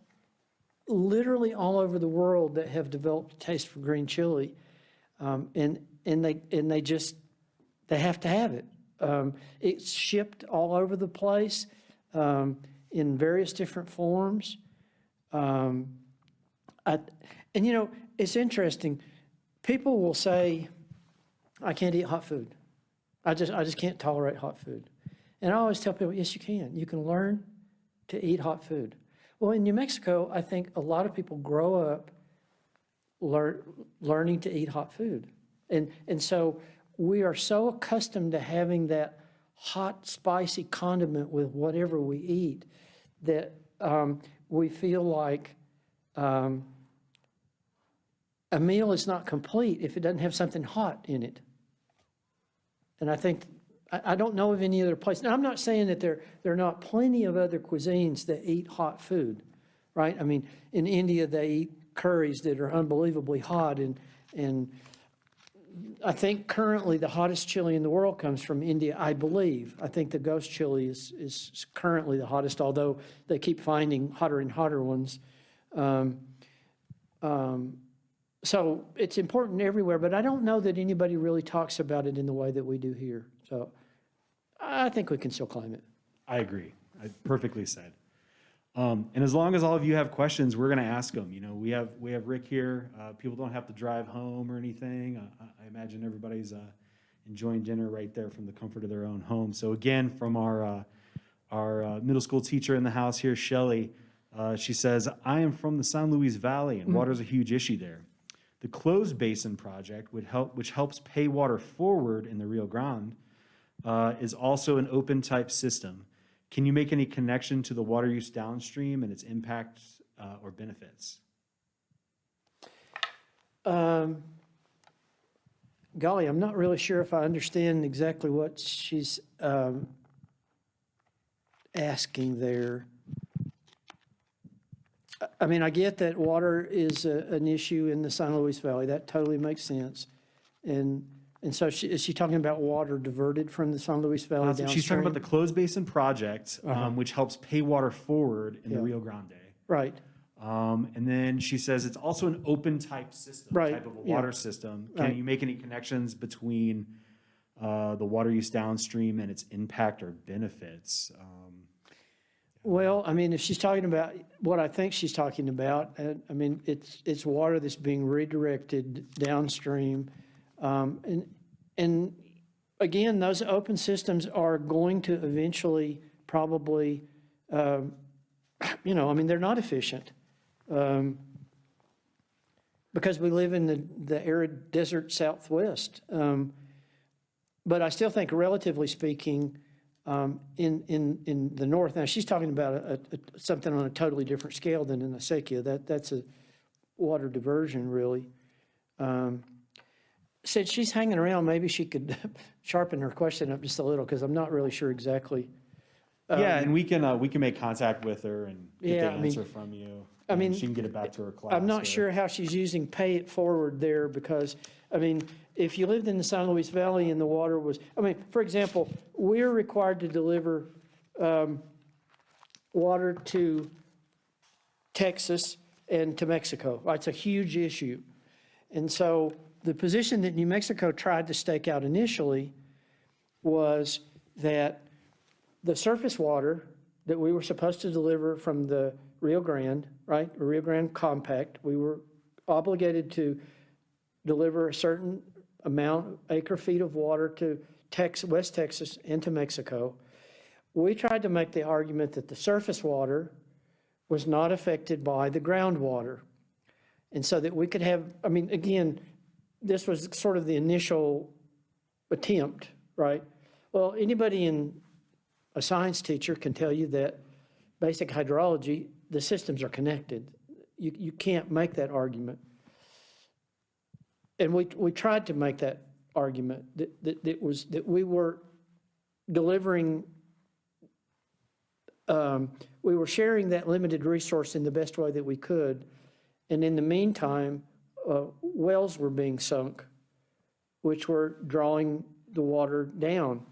literally all over the world that have developed a taste for green chili, and they have to have it. It's shipped all over the place in various different forms. It's interesting. People will say, "I can't eat hot food. I just can't tolerate hot food." And I always tell people, yes, you can. You can learn to eat hot food. Well, in New Mexico, I think a lot of people grow up learning to eat hot food. And so we are so accustomed to having that hot, spicy condiment with whatever we eat that we feel like a meal is not complete if it doesn't have something hot in it. And I think, I don't know of any other place. Now, I'm not saying that there are not plenty of other cuisines that eat hot food, right? I mean, in India, they eat curries that are unbelievably hot. And I think currently the hottest chili in the world comes from India, I believe. I think the ghost chili is currently the hottest, although they keep finding hotter and hotter ones. So it's important everywhere, but I don't know that anybody really talks about it in the way that we do here. So I think we can still claim it. I agree. Perfectly said. And as long as all of you have questions, we're going to ask them. We have Rick here. People don't have to drive home or anything. I imagine everybody's enjoying dinner right there from the comfort of their own home. So again, from our middle school teacher in the house here, Shelley, she says, "I am from the San Luis Valley, and water is a huge issue there. The closed basin project which helps pay water forward in the Rio Grande, is also an open type system. Can you make any connection to the water use downstream and its impact or benefits?" Golly, I'm not really sure if I understand exactly what she's asking there. I mean, I get that water is an issue in the San Luis Valley. That totally makes sense. And so is she talking about water diverted from the San Luis Valley downstream? She's talking about the closed basin project, which helps pay water forward in the Rio Grande. Right. And then she says it's also an open type system, type of a water system. Can you make any connections between the water use downstream and its impact or benefits? Well, I mean, if she's talking about what I think she's talking about, I mean, it's water that's being redirected downstream. And again, those open systems are going to eventually probably, I mean, they're not efficient. Because we live in the arid desert Southwest. But I still think, relatively speaking, in the north, now she's talking about something on a totally different scale than in Asekia. That's a water diversion, really. Said she's hanging around. Maybe she could sharpen her question up just a little, because I'm not really sure exactly. Yeah, and we can make contact with her and get the answer from you. I mean, she can get it back to her class. I'm not sure how she's using pay it forward there, because, I mean, if you lived in the San Luis Valley and the water was, I mean, for example, we're required to deliver water to Texas and to Mexico. It's a huge issue. And so the position that New Mexico tried to stake out initially was that the surface water that we were supposed to deliver from the Rio Grande, right, Rio Grande Compact, we were obligated to deliver a certain amount, acre feet of water to West Texas and to Mexico. We tried to make the argument that the surface water was not affected by the groundwater. And so that we could have, I mean, again, this was sort of the initial attempt, right? Well, anybody a science teacher can tell you that basic hydrology, the systems are connected. You can't make that argument. And we tried to make that argument that we were delivering, we were sharing that limited resource in the best way that we could. And in the meantime, wells were being sunk, which were drawing the water down.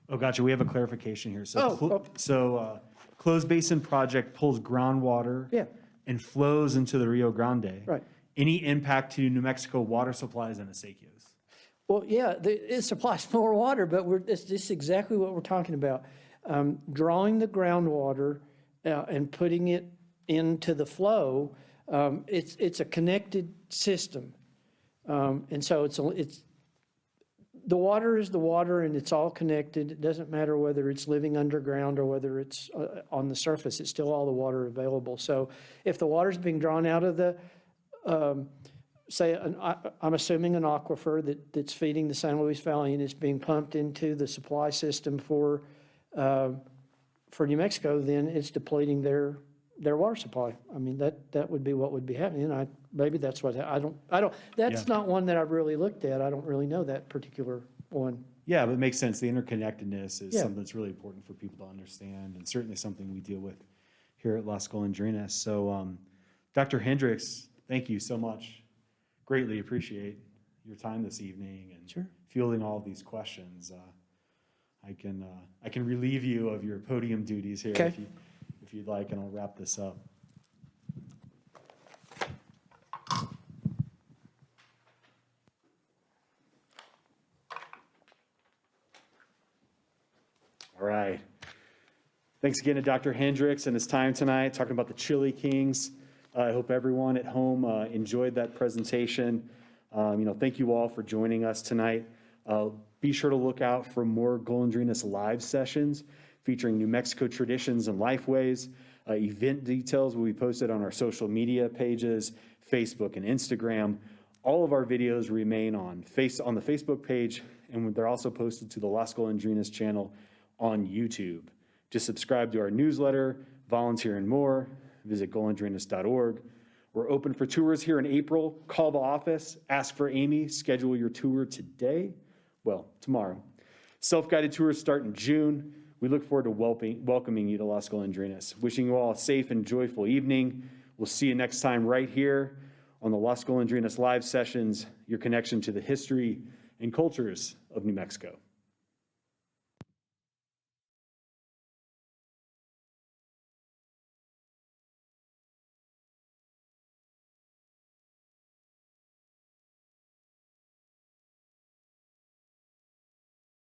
Oh, gotcha. We have a clarification here. Oh, Closed Basin Project pulls groundwater Yeah. and flows into the Rio Grande. Right. Any impact to New Mexico water supplies and Asekias? Well, yeah, it supplies more water, but this is exactly what we're talking about. Drawing the groundwater and putting it into the flow, it's a connected system. And so it's the water is the water, and it's all connected. It doesn't matter whether it's living underground or whether it's on the surface. It's still all the water available. So if the water's being drawn out of the say, I'm assuming an aquifer that's feeding the San Luis Valley and it's being pumped into the supply system for New Mexico, then it's depleting their water supply. I mean, that would be what would be happening. Maybe that's what, that's not one that I've really looked at. I don't really know that particular one. Yeah, but it makes sense. The interconnectedness is Yeah. something that's really important for people to understand, and certainly something we deal with here at Las Golondrinas. So, Dr. Hendricks, thank you so much. Greatly appreciate your time this evening and Sure. fielding all of these questions. I can relieve you of your podium duties here Okay. if you'd like, and I'll wrap this up. All right. Thanks again to Dr. Hendricks and his time tonight, talking about the Chile Kings. I hope everyone at home enjoyed that presentation. Thank you all for joining us tonight. Be sure to look out for more Golondrinas live sessions featuring New Mexico traditions and lifeways. Event details will be posted on our social media pages, Facebook and Instagram. All of our videos remain on the Facebook page, and they're also posted to the Las Golondrinas channel on YouTube. Just subscribe to our newsletter, volunteer and more. Visit golondrinas.org. We're open for tours here in April. Call the office, ask for Amy, schedule your tour today. Well, tomorrow. Self-guided tours start in June. We look forward to welcoming you to Las Golondrinas. Wishing you all a safe and joyful evening. We'll see you next time right here on the Las Golondrinas live sessions, your connection to the history and cultures of New Mexico.